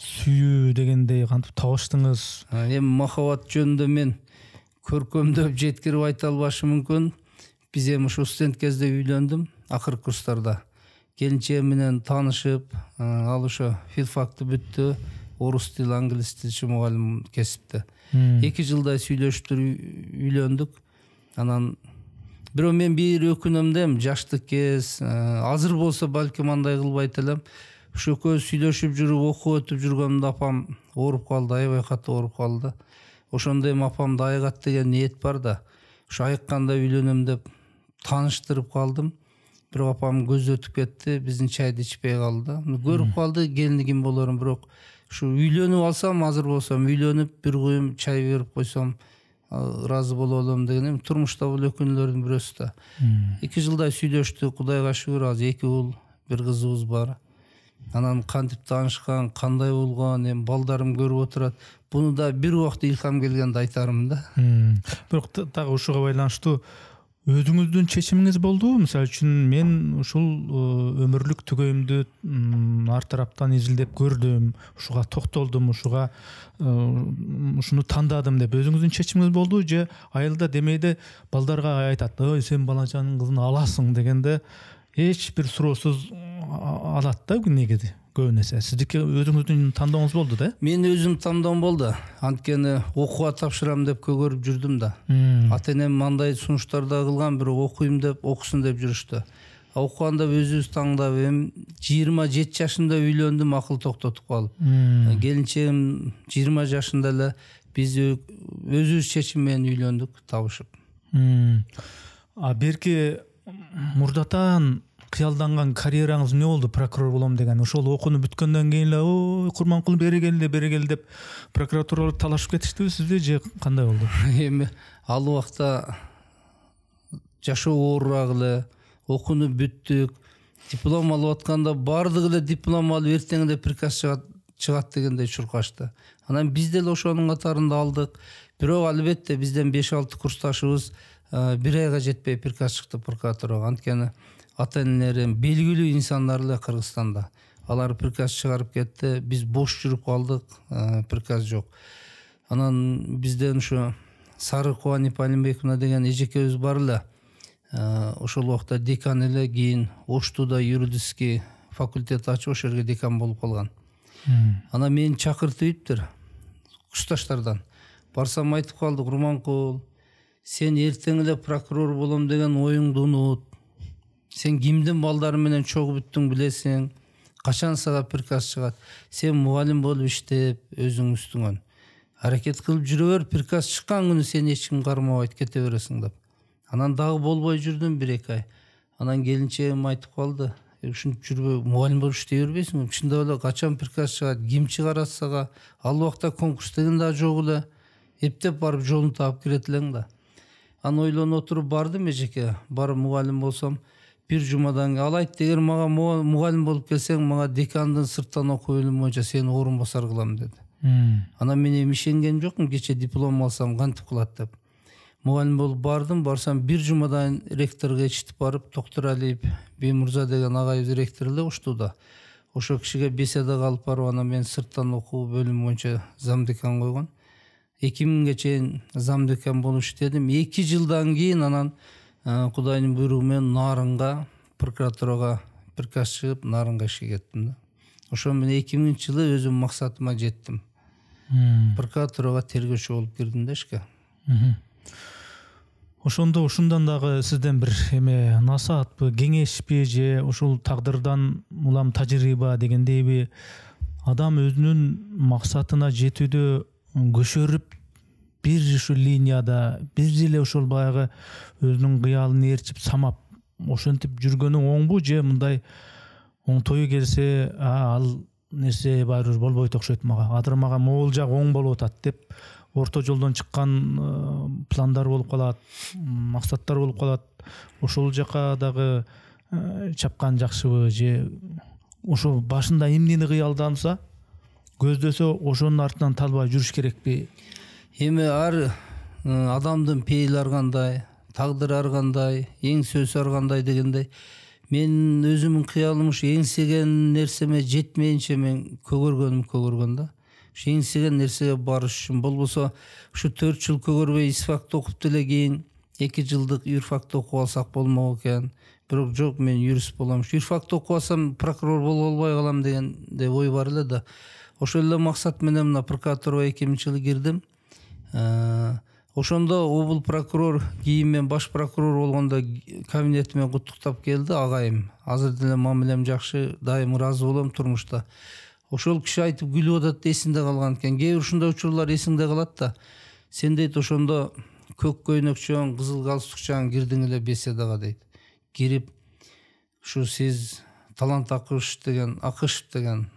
сүйүү дегендей кантип табыштыңыз? Эми махабат жөнүндө мен көркөмдөп жеткирип айта албашым мүмкүн. Биз эми ушу студент кезде үйлөндүм, акыркы курстарда. Келинчегим менен таанышып, ал ошо филфакты бүттү, орус тили, англис тилчи мугалим кесипте. 2 жылдай сүйлөшүп үйлөндүк. Анан бирок мен бир өкүнөм да, жаштык кез, азыр болсо балким андай кылбайт элем. Ушу көз сүйлөшүп жүрүп, окуп өтүп жүргөндө апам ооруп калды, аябай катуу ооруп калды. Ошондо эми апамды айыгат деген ниет бар да. Ушу айыкканда үйлөнөм деп тааныштырып калдым. Бирок апам көзү өтүп кетти, биздин чайды ичпей калды. Көрүп калды келинигим болорун, бирок ушу үйлөнүп алсам, азыр болсом үйлөнүп бир куюм чай берип койсом ыраазы боло алам деген. Турмушта бул өкүнүүлөрдүн бирөөсү да. 2 жылдай сүйлөштүк, Кудайга шүгүр, азыр 2 уул, бир кызыбыз бар. Анан кантип таанышкан, кандай болгон, эми балдарым көрүп отурат. Буну да бир убакта илхам келгенде айтарым да. Бирок дагы ушуга байланыштуу өзүңүздүн чечимиңиз болдубу? Мисалы үчүн мен ушул өмүрлүк түгөйүмдү ар тараптан изилдеп көрдүм, ушуга токтолдум, ушуга ушуну тандадым деп өзүңүздүн чечимиңиз болдубу же айылда демейде балдарга айтат, ой сен балачанын кызын аласың дегенде эч бир суроосуз алат да негизи көбүн эсе. Сиздики өзүңүздүн тандооңуз болду да? Мен өзүм тандоом болду. Анткени окууга тапшырам деп көгөрүп жүрдүм да. Ата энем мындай сунуштарда кылган, бирок окуйм деп, окусын деп жүрүштү. Окуганда өзүбүз таңдап, эми 27 жашында үйлөндүм, акыл токтотуп калып. Келинчегим 20 жашында эле биз өзүбүз чечим менен үйлөндүк, табышып. Берки мурдатан кыялданган карьераңыз эмне болду? Прокурор болом деген. Ошол окууну бүткөндөн кийин эле ой Курманкул бери кел деп прокуратуралар талашып кетиштиби сизди же кандай болду? Эми ал убакта жашоо оорураак эле, окууну бүттүк, диплом алып атканда бардыгы эле диплом алып эртең эле приказ чыгат дегендей чуркашты. Анан биз деле ошонун катарында алдык. Бирок албетте бизден 5-6 курсташыбыз бир айга жетпей приказ чыкты прокуратурага. Анткени ата энелерим белгилүү инсандар эле Кыргызстанда. Алар приказ чыгарып кетти. Биз бош жүрүп калдык, приказ жок. Анан бизден ушу Сарыкова Палимбековна деген эжекебиз бар эле. Ошол убакта декан эле, кийин Оштуда юридический факультет ачып ошол жерге декан болуп калган. Анан мени чакыртып ийиптир курсташтардан. Барсам айтып калды, Курманкул, сен эртең эле прокурор болом деген оюңду унут. Сен кимдин балдары менен чогуу бүттүң билесиң? Качан сага приказ чыгат? Сен мугалим болуп иштеп, өзүң үстүңөн аракет кылып жүрө бер, приказ чыккан күнү сени эч ким кармабайт, кете бересиң деп. Анан дагы болбой жүрдүм 1-2 ай. Анан келинчегим айтып калды, ушинтип жүрбөй, мугалим болуп иштей бербейсиңби? Чындап эле качан приказ чыгат? Ким чыгарат сага? Ал убакта конкурс деген да жок эле. Эптеп барып жолун таап кирет элең да. Анан ойлонуп отуруп бардым эжеке, барып мугалим болсом, бир жумадан ал айтты, эгер мага мугалим болуп келсең, мага декандын сырттан окуу бөлүмү боюнча сени орун басар кылам деди. Анан мен эми ишенген жокмун, кече диплом алсам кантип кылат деп. Мугалим болуп бардым, барсам бир жумадан ректорго ичтип барып, Токтуралиев Беймурза деген агайыбыз ректор эле Оштуда. Ошол кишиге беседага алып барып, анан мен сырттан окуу бөлүмү боюнча замдекан койгон. 2000-ге чейин замдекан болуп иштедим. 2 жылдан кийин анан Кудайдын буйругу менен Нарынга, прокуратурага приказ чыгып, Нарынга ишке кеттим да. Ошол менен 2000-жылы өзүм максатыма жеттим. Прокуратурага тергөөчү болуп кирдим да ишке. Ошондо ушундан дагы сизден бир эме насаатпы, кеңешпи же ушул тагдырдан улам тажрыйба дегендейби, адам өзүнүн максатына жетүүдө көшөрүп бир ушул линияда бир эле ошол баягы өзүнүн кыялын ээрчип самап ошентип жүргөнү оңбу же мындай оңтою келсе ал нерсе баары бир болбойт окшойт мага, азыр мага могул жак оң болуп атат деп орто жолдон чыккан пландар болуп калат, максаттар болуп калат. Ошол жака дагы чапкан жакшыбы же ошо башында эмнени кыялданса көздөсө ошонун артынан талбай жүрүш керекпи? Эми ар адамдын пейили ар кандай, тагдыры ар кандай, эң сөзү ар кандай дегендей. Мен өзүмдүн кыялым ушу эңсеген нерсеме жетмейинче мен көгөргөн да. Ушу эңсеген нерсеге барыш үчүн болбосо ушу 4 жыл көгөрбөй исфакты окуп деле кийин 2 жылдык юрфакты окуп алсак болмок экен. Бирок жок, мен юрист болом. Юрфакты окуп алсам прокурор боло албай калам деген ой бар эле да. Ошол эле максат менен мына прокуратурага 2000-жылы кирдим. Ошондо обул прокурор кийин баш прокурор болгондо кабинетиме куттуктап келди агайым. Азыр деле мамилем жакшы, дайым ыраазы болом турмушта. Ошол киши айтып күлүп атат, эсинде калган экен. Кээ бир ушундай учурлар эсиңде калат да. Сен дейт ошондо көк көйнөкчөн, кызыл галстукчан кирдиң эле беседага дейт. Кирип ушу сиз Талант Акышев деген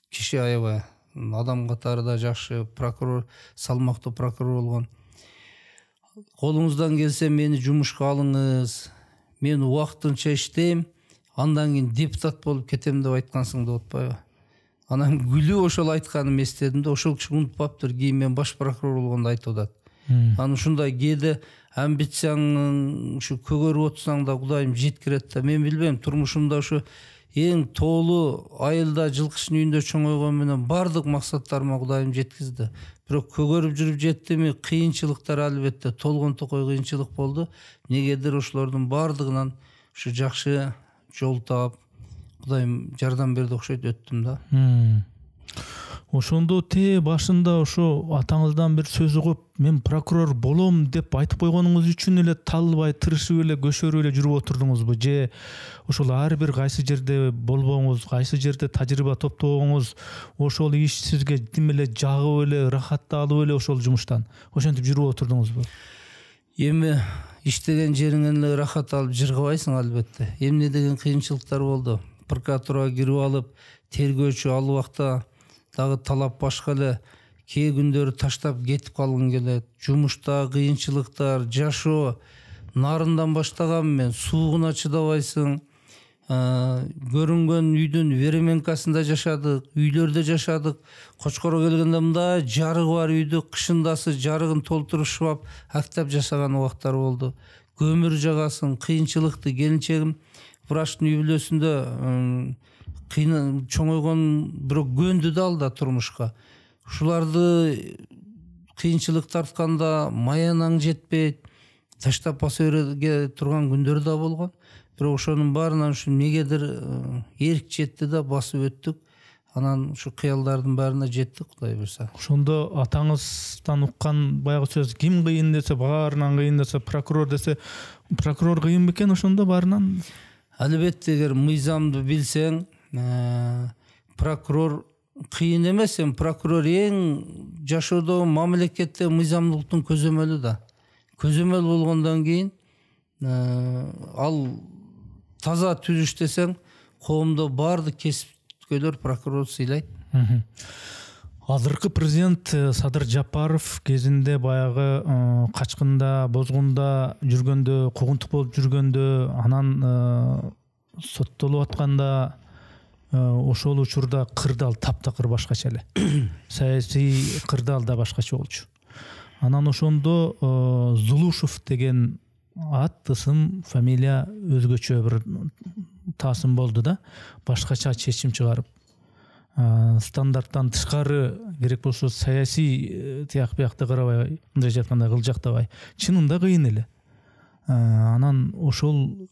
киши аябай адам катары да жакшы прокурор, салмактуу прокурор болгон. Колуңуздан келсе мени жумушка алыңыз. Мен убактынча иштейм, андан кийин депутат болуп кетем деп айткансың деп атпайбы? Анан күлүп ошол айтканым эстедим да, ошол киши унутпаптыр, кийин мен баш прокурор болгондо айтып атат. Анан ушундай кээде Һәм битсең ушу көгөрүп отсаң да Кудайым жеткирет да. Мен билбейм, турмушумда ушу эң тоолуу айылда жылкычын үйүндө чоңойгон менен бардык максаттарыма Кудайым жеткизди. Бирок көгөрүп жүрүп жеттими, кыйынчылыктар албетте толгон токой кыйынчылык болду. Негедир ошолордун бардыгынан ушу жакшы жол таап Кудайым жардам берди окшойт, өттүм да. Ошондо башында ошо атаңыздан бир сөз угуп, мен прокурор болом деп айтып койгонуңуз үчүн эле талбай, тырышып эле, көшөрүп эле жүрүп отурдуңузбу? Же ошол ар бир кайсы жерде болбоңуз, кайсы жерде тажрыйба топтогоңуз, ошол иш сизге тим эле жагып эле, рахатты алып эле ошол жумуштан ошентип жүрүп отурдуңузбу? Эми иштеген жериңен эле рахат алып жыргабайсың албетте. Эмне деген кыйынчылыктар болду. Прокуратурага кирип алып, тергөөчү ал убакта дагы талап башка эле, кээ күндөрү таштап кетип калгың келет. Жумушта кыйынчылыктар, жашоо нарындан баштагам мен, суугуна чыдабайсың. Көрүнгөн үйдүн веременкасында жашадык, үйлөрдө жашадык. Кочкоро келгенде мындай жарыгы бар үйдү кышындасы жарыгын толтурушуп актап жашаган убактар болду. Көмүр жагасың, кыйынчылыкты. Келинчегим врачтын үй бүлөсүндө чоңойгон, бирок көндү да ал да турмушка. Ушуларды кыйынчылык тартканда маянаң жетпейт, таштап баса берге турган күндөр да болгон. Бирок ошонун баарынан ушу негедир эрк жетти да басып өттүк. Анан ушу кыялдардын баарына жеттик, Кудай буйрса. Ошондо атаңыздан уккан баягы сөз, ким кыйын десе, баарынан кыйын десе, прокурор десе, прокурор кыйын бекен ошондо баарынан? Албетте, эгер мыйзамды билсең, прокурор кыйын эмес. Прокурор эң жашоодо мамлекетте мыйзамдуулуктун көзөмөлү да. Көзөмөл болгондон кийин ал таза түзүш десең, коомдо баардык кесипкөйлөр прокурор сыйлайт. Азыркы президент Садыр Жапаров кезинде баягы качкында, бозгунда жүргөндө, куугунтук болуп жүргөндө, анан соттолуп атканда ошол учурда кырдаал таптакыр башкача эле. Саясий кырдаал да башкача болчу. Анан ошондо Зулушев деген ат, ысым, фамилия өзгөчө бир таасым болду да, башкача чечим чыгарып, стандарттан тышкары керек болсо саясий тияк биякты карабай, мындайча айтканда кылжактабай, чынында кыйын эле. Анан ошол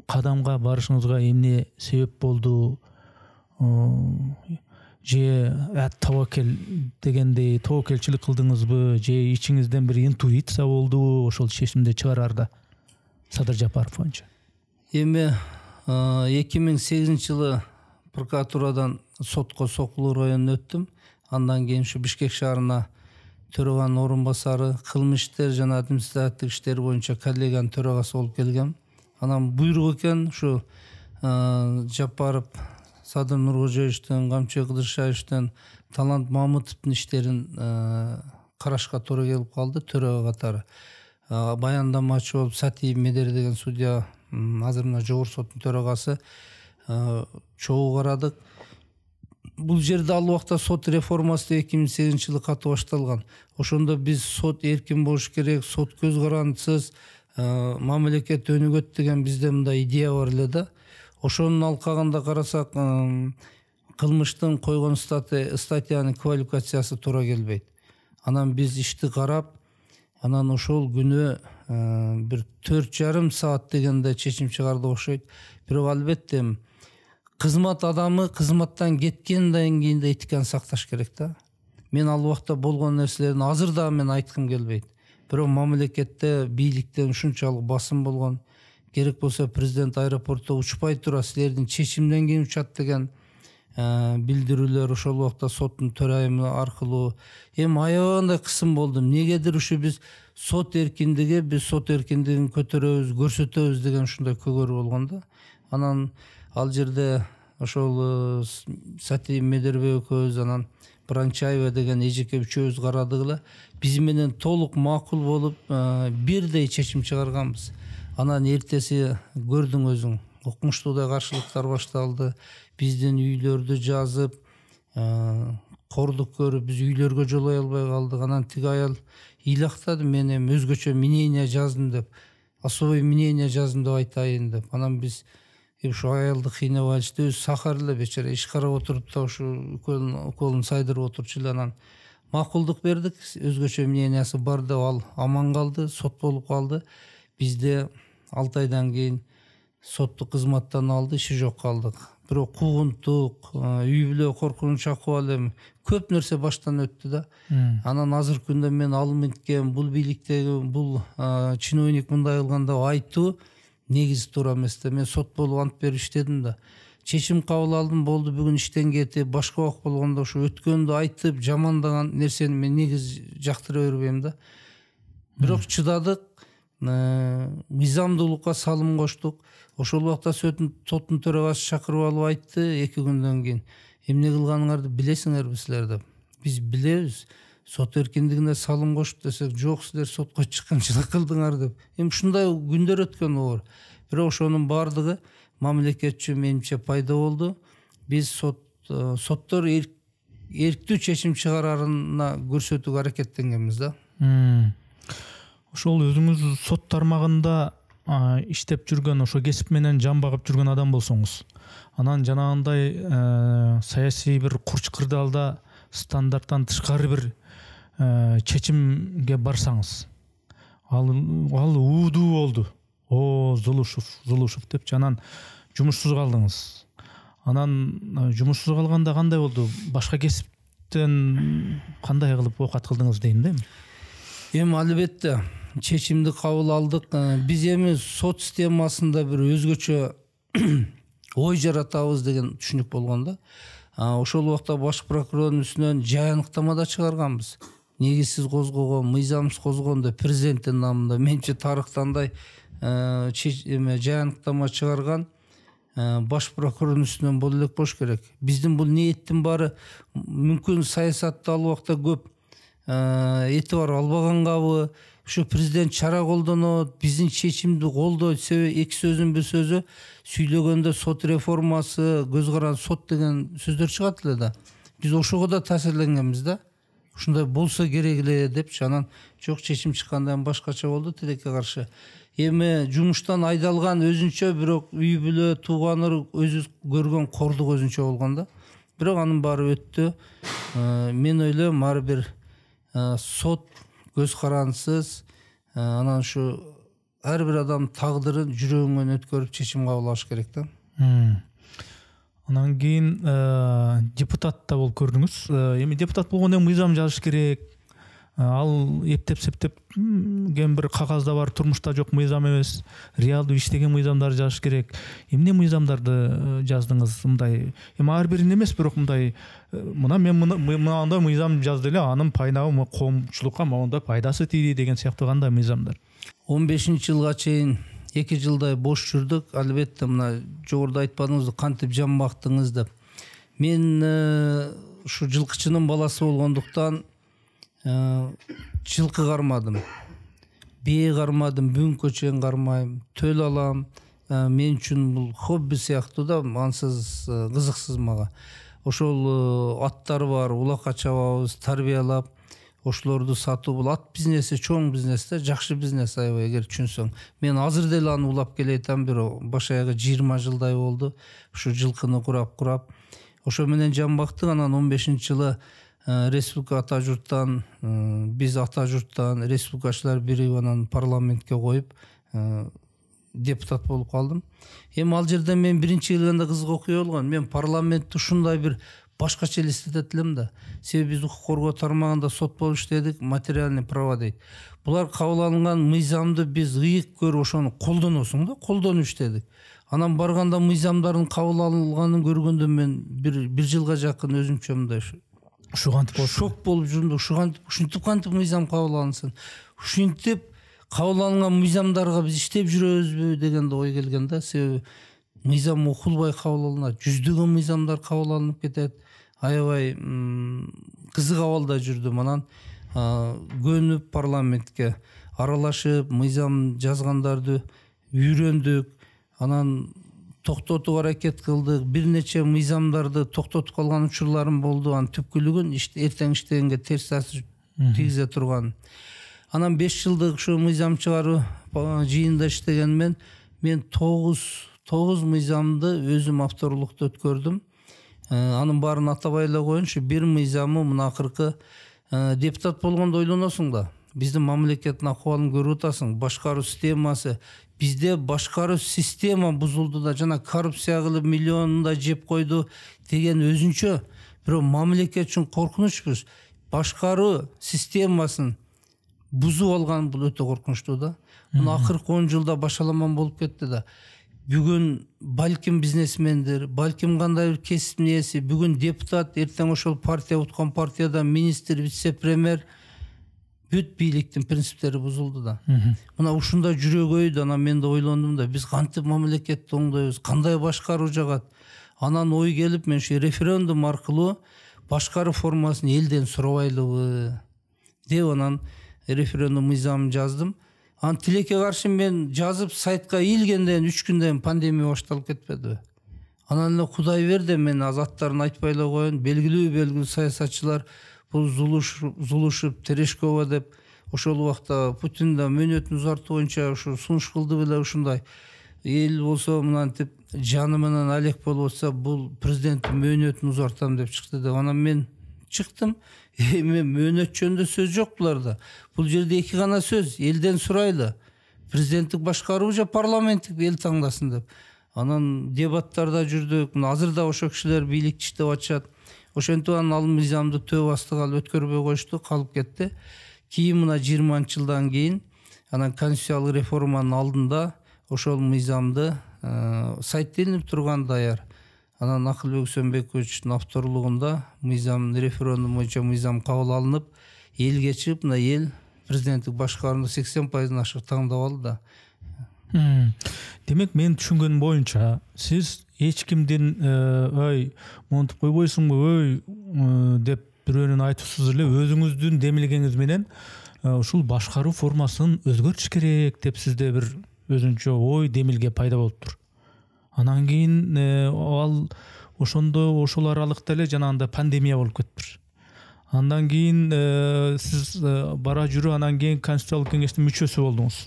кадамга барышыңызга эмне себеп болду? Же табакел дегендей тобокелчилик кылдыңызбы, же ичиңизден бир интуиция болдубу ошол чечимди чыгарарда Садыр Жапаров боюнча? Эми 2008-жылы прокуратурадан сотко Сокулуу районуна өттүм. Андан кийин ушу Бишкек шаарына төрөгөнүн орун басары, кылмыш иштер жана административдик иштер боюнча коллегиянын төрагасы болуп келгем. Анан буйрук экен ушу Жапаров Садыр Нуркожоевичтен, Камчыбек Кыдыршаевичтен, Талант Мамытовдун иштерин карашка туура келип калды төрага катары. Баяндамачы болуп Сатиев Медер деген судья, азыр мына жогорку соттун төрагасы, чогуу карадык. Бул жерде ал убакта сот реформасы 2008-жылы катуу башталган. Ошондо биз сот эркин болуш керек, сот көз карандысыз, мамлекет өнүгөт деген бизде мындай идея бар эле да. Ошонун алкагында карасак, кылмыштын койгон статьянын квалификациясы туура келбейт. Анан биз ишти карап, анан ошол күнү бир 4,5 саат дегенде чечим чыгарды окшойт. Бирок албетте кызмат адамы кызматтан кеткенден кийин да этиканы сакташ керек да. Мен ал убакта болгон нерселерин азыр да мен айткым келбейт. Бирок мамлекетте бийликтен ушунчалык басым болгон, керек болсо президент аэропортто учпай тура силердин чечимден кийин учат деген билдирүүлөр ошол убакта соттун төрайымы аркылуу эми аябагандай кысым болду. Негедир ушу биз сот эркиндигин көтөрөбүз, көрсөтөбүз деген ушундай көгөрү болгон да. Анан ал жерде ошол Сатиев Медербек экөөбүз, анан Бранчаева деген эжеке үчөөбүз карадык эле. Биз менен толук макул болуп бирдей чечим чыгарганбыз. Анан эртеси көрдүң өзүң, укмуштуудай каршылыктар башталды. Биздин үйлөрдү жазып, кордук көрүп, биз үйлөргө жолой албай калдык. Анан тиги аял ыйлактадым, мен эми өзгөчө мнение жаздым деп, особый мнение жаздым деп айтайын деп. Анан биз ушу аялды кыйнап алышты, өзү сахар эле бечара иш карап отуруп да ушу уколун сайдырып отурчу эле. Анан макулдук бердик, өзгөчө мнениясы бар деп ал аман калды, сот болуп калды. Бизде 6 айдан кийин соттук кызматтан алды, иши жок калдык. Бирок куугунтук, үй бүлө коркунуч акыбал, көп нерсе баштан өттү да. Анан азыркы күндө мен ал мынткен, бул бийликтеги, бул чиновник мындай кылган деп айтуу негизи туура эмес да. Мен сот болуп ант берип иштедим да. Чечим кабыл алдым, болду, бүгүн иштен кетип, башка убак болгондо ушу өткөндү айтып, жамандаган нерсени мен негизи жактыра бербейм да. Бирок чыдадык, мыйзамдуулукка салым коштук. Ошол убакта соттун төрагасы чакырып алып айтты 2 күндөн кийин: эмне кылганыңарды билесиңерби силер деп. Биз билебиз, сот эркиндигине салым коштук десек, жок, силер сотко чыккынчылык кылдыңар деп. Эми ушундай күндөр өткөн оор. Бирок ошонун баардыгы мамлекетчи менимче пайда болду. Биз соттор эрктүү чечим чыгарарына көрсөтүүгө аракеттенгенбиз да. Ошол өзүңүз сот тармагында иштеп жүргөн, ошо кесип менен жан багып жүргөн адам болсоңуз, анан жанагындай саясий бир курч-кырдаалда стандарттан тышкары бир чечимге барсаңыз, ал уудуу болду. Зулушев деп, анан жумушсуз калдыңыз. Анан жумушсуз калганда кандай болду? Башка кесиптен кандай кылып окат кылдыңыз дейм да. Эми албетте чечимди кабыл алдык. Биз эми сот системасында бир өзгөчө ой жаратабыз деген түшүнүк болгон да. Ошол убакта баш прокурордун үстүнөн жай аныктама да чыгарганбыз. Негизсиз козгогон, мыйзамсыз козгогон деп президенттин намында. Менимче тарыхтандай жай аныктама чыгарган баш прокурордун үстүнөн боло элек болуш керек. Биздин бул ниеттин баары мүмкүн саясатта ал убакта көп этибар албагангабы, ушу президент чара колдонот, биздин чечимди колдойт. Себеби эки сөзүн бир сөзү сүйлөгөндө сот реформасы, көз каранды сот деген сөздөр чыгат эле да. Биз ошого да таасирленгенбиз да. Ушундай болсо керек эле депчи. Анан жок, чечим чыккандан башкача болду тилекке каршы. Эми жумуштан айдалган өзүнчө, бирок үй бүлө, туугандар өзү көргөн кордук өзүнчө болгон да. Бирок анын баары өттү. Мен ойлойм, ар бир сот көз карандысыз, анан ушу ар бир адам тагдырын жүрөгүнөн өткөрүп чечим кабыл алыш керек да. Анан кийин депутат да болуп көрдүңүз. Эми депутат болгондо мыйзам жазыш керек. Ал эптеп-септеп ген бир кагазда бар, турмушта жок мыйзам эмес, реалдуу иштеген мыйзамдар жазыш керек. Эмне мыйзамдарды жаздыңыз? Мындай эми ар бирин эмес, бирок мындай мен мындай мыйзам жазды эле, анын пайдабы коомчулукка моундай пайдасы тийди деген сыяктуу кандай мыйзамдар? 15-жылга чейин 2 жылдай бош жүрдүк. Албетте мына жогоруда айтпадыңыз, кантип жан бактыңыз деп. Мен ушу жылкычынын баласы болгондуктан жылкы кармадым, бээ кармадым, бүгүнкү чейин кармайм, төл алам. Мен үчүн бул хобби сыяктуу да, ансыз кызыксыз мага. Ошол аттар бар, улакка чабабыз, тарбиялап, ошолорду сатуу. Бул ат бизнеси чоң бизнес да, жакшы бизнес аябай, эгер түшүнсөң. Мен азыр деле аны улап келетем, бирок баш аягы 20 жылдай болду ушу жылкыны курап. Ошо менен жан бактык. Анан 15-жылы республика ата журттан, биз ата журттан республикачылар бирип анан парламентке коюп депутат болуп калдым. Эми ал жерде мен биринчи келгенде кызык окуя болгон. Мен парламентти ушундай бир башкача элестетет элем да. Себеби биз укук коргоо тармагында сот болуп иштедик, материальный права дейт. Булар кабыл алынган мыйзамды биз ыйык көрүп ошону колдоносуң да, колдонуп иштедик. Анан барганда мыйзамдардын кабыл алынганын көргөндө мен бир жылга жакын өзүмчө мындай шок болуп жүрдүм. Ушинтип кантип мыйзам кабыл алынсын? Ушинтип кабыл алынган мыйзамдарга биз иштеп жүрөбүзбү деген ой келген да. Себеби мыйзам окулбай кабыл алынат, жүздөгөн мыйзамдар кабыл алынып кетет. Аябай кызык абалда жүрдүм. Анан көнүп парламентке аралашып, мыйзам жазгандарды үйрөндүк. Анан токтотуп аракет кылдык. Бир нече мыйзамдарды токтотуп калган учурларым болду. Анын түпкүлүгүн эртең иштегенге терс таасир тийгизе турган. Анан 5 жылдык ушу мыйзам чыгаруу жыйында иштегенмен мен 9 мыйзамды өзүм авторлукту өткөрдүм. Анын баарын атабай эле коеюнчу, бир мыйзамы мына акыркы депутат болгондо ойлоносуң да. Биздин мамлекеттин акыбалын көрүп атасың, башкаруу системасы. Бизде башкаруу система бузулду да, жана коррупция кылып миллионунда жеп койду деген өзүнчө. Бирок мамлекет үчүн коркунучпуз. Башкаруу системасын бузуп алган бул өтө коркунучтуу да. Мына акыркы 10 жылда башаламан болуп кетти да. Бүгүн балким бизнесмендер, балким кандай бир кесиптин ээси, бүгүн депутат, эртең ошол партия уткан партияда министр, вице-премьер, бүт бийликтин принциптери бузулду да. Мына ушундай жүрөгөйдү. Анан мен да ойлондум да, биз кантип мамлекетти оңдойбуз, кандай башкаруу жагат. Анан ой келип, мен ушу референдум аркылуу башкаруу формасын элден сурабайлыбы деп анан референдум мыйзамын жаздым. Анан тилекке каршы мен жазып сайтка ийилгенден 3 күндөн пандемия башталып кетпеди. Анан эле Кудай берди, мен аттарын айтпай эле коеюн, белгилүү саясатчылар бул Зулушев, Терешкова деп ошол убакта Путин да мөөнөтүн узартуу боюнча ушу сунуш кылды беле. Ушундай эл болсо мынантип жаны менен алек болуп атса, бул президенттин мөөнөтүн узартам деп чыкты деп. Анан мен чыктым. Мен мөөнөт жөнүндө сөз жок буларда. Бул жерде эки гана сөз, элден сурайлы. Президенттик башкаруу же парламенттик эл таңдасын деп. Анан дебаттарда жүрдүк. Мына азыр да ошо кишилер бийликчи иштеп атышат. Ошентип анан ал мыйзамды төбө астыга алып өткөрбөй коюшту, калып кетти. Кийин мына 20-жылдан кийин анан конституциялык реформанын алдында ошол мыйзамды сайтта илинип турган даяр. Анан Акылбек Сөнбековичтин авторлугунда мыйзам, референдум боюнча мыйзам кабыл алынып, элге чыгып, мына эл президенттик башкарууну 80% ашык таңдап алды да. Демек, мен түшүнгөнүм боюнча, сиз эч кимдин ой, монтип койбойсуңбу, ой деп бирөөнүн айтуусуз эле өзүңүздүн демилгеңиз менен ушул башкаруу формасын өзгөртүш керек деп сизде бир өзүнчө ой, демилге пайда болуптур. Анан кийин ал ошол аралыкта эле жанагындай пандемия болуп кетиптир. Андан кийин сиз бара жүрүп, анан кийин Конституциялык кеңештин мүчөсү болдуңуз,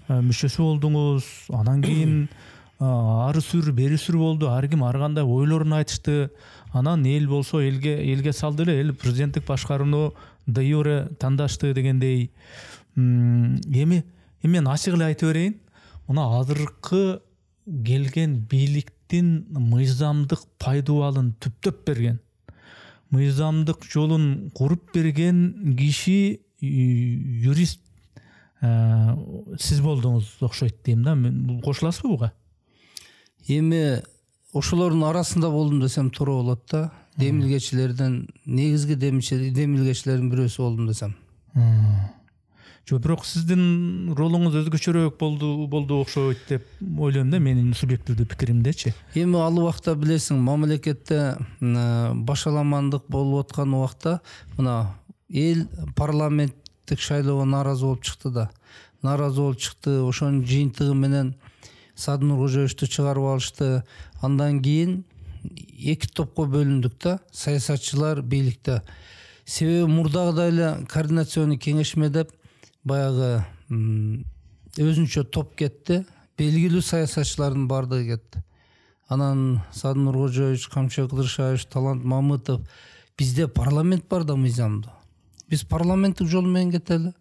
мүчөсү болдуңуз. Анан кийин ары сүр, бери сүр болду. Ар ким ар кандай ойлорун айтышты. Анан эл болсо элге салды эле, эл президенттик башкарууну де юре тандашты дегендей. Эми мен ачык эле айтып берейин. Мына азыркы келген бийликтин мыйзамдык пайдубалын түптөп берген, мыйзамдык жолун куруп берген киши юрист сиз болдуңуз окшойт дейм да. Мен кошуласызбы буга? Эми ошолордун арасында болдум десем туура болот да. Демилгечилерден, негизги демилгечилердин бирөөсү болдум десем. Жок, бирок сиздин ролуңуз өзгөчөрөөк болду окшойт деп ойлойм да, менин субъективдүү пикиримдечи. Эми ал убакта билесиң, мамлекетте башаламандык болуп аткан убакта мына эл парламенттик шайлоого нааразы болуп чыкты да. Нааразы болуп чыкты. Ошонун жыйынтыгы менен Садыр Нуркожоевичти чыгарып алышты. Андан кийин эки топко бөлүндүк да, саясатчылар бийликте. Себеби мурдагыдай эле координационный кеңешме деп баягы өзүнчө топ кетти. Белгилүү саясатчылардын бардыгы кетти. Анан Садыр Нуркожоевич, Камчы Кыдыршаевич, Талант Мамытов, бизде парламент бар да мыйзамда. Биз парламенттик жол менен кетели.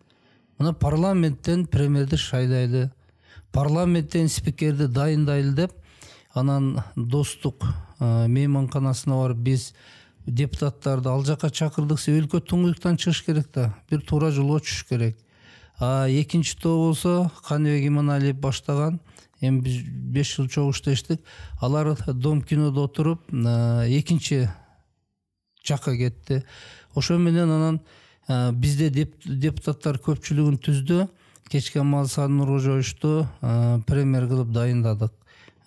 Мына парламенттен премьерди шайлайлы, парламенттен спикерди дайындайлы деп, анан достук мейманканасына барып биз депутаттарды ал жака чакырдык. Өлкө туңгуюктан чыгыш керек да, бир туура жолго түшүш керек. Экинчи топ болсо Каныбек Иманалиев баштаган, эми биз 5 жыл чогуу иштештик. Алар Дом кинодо отуруп экинчи жакка кетти. Ошо менен анан бизде депутаттар көпчүлүгүн түздү. Кечки амал Садыр Нуркожоевичту премьер кылып дайындадык.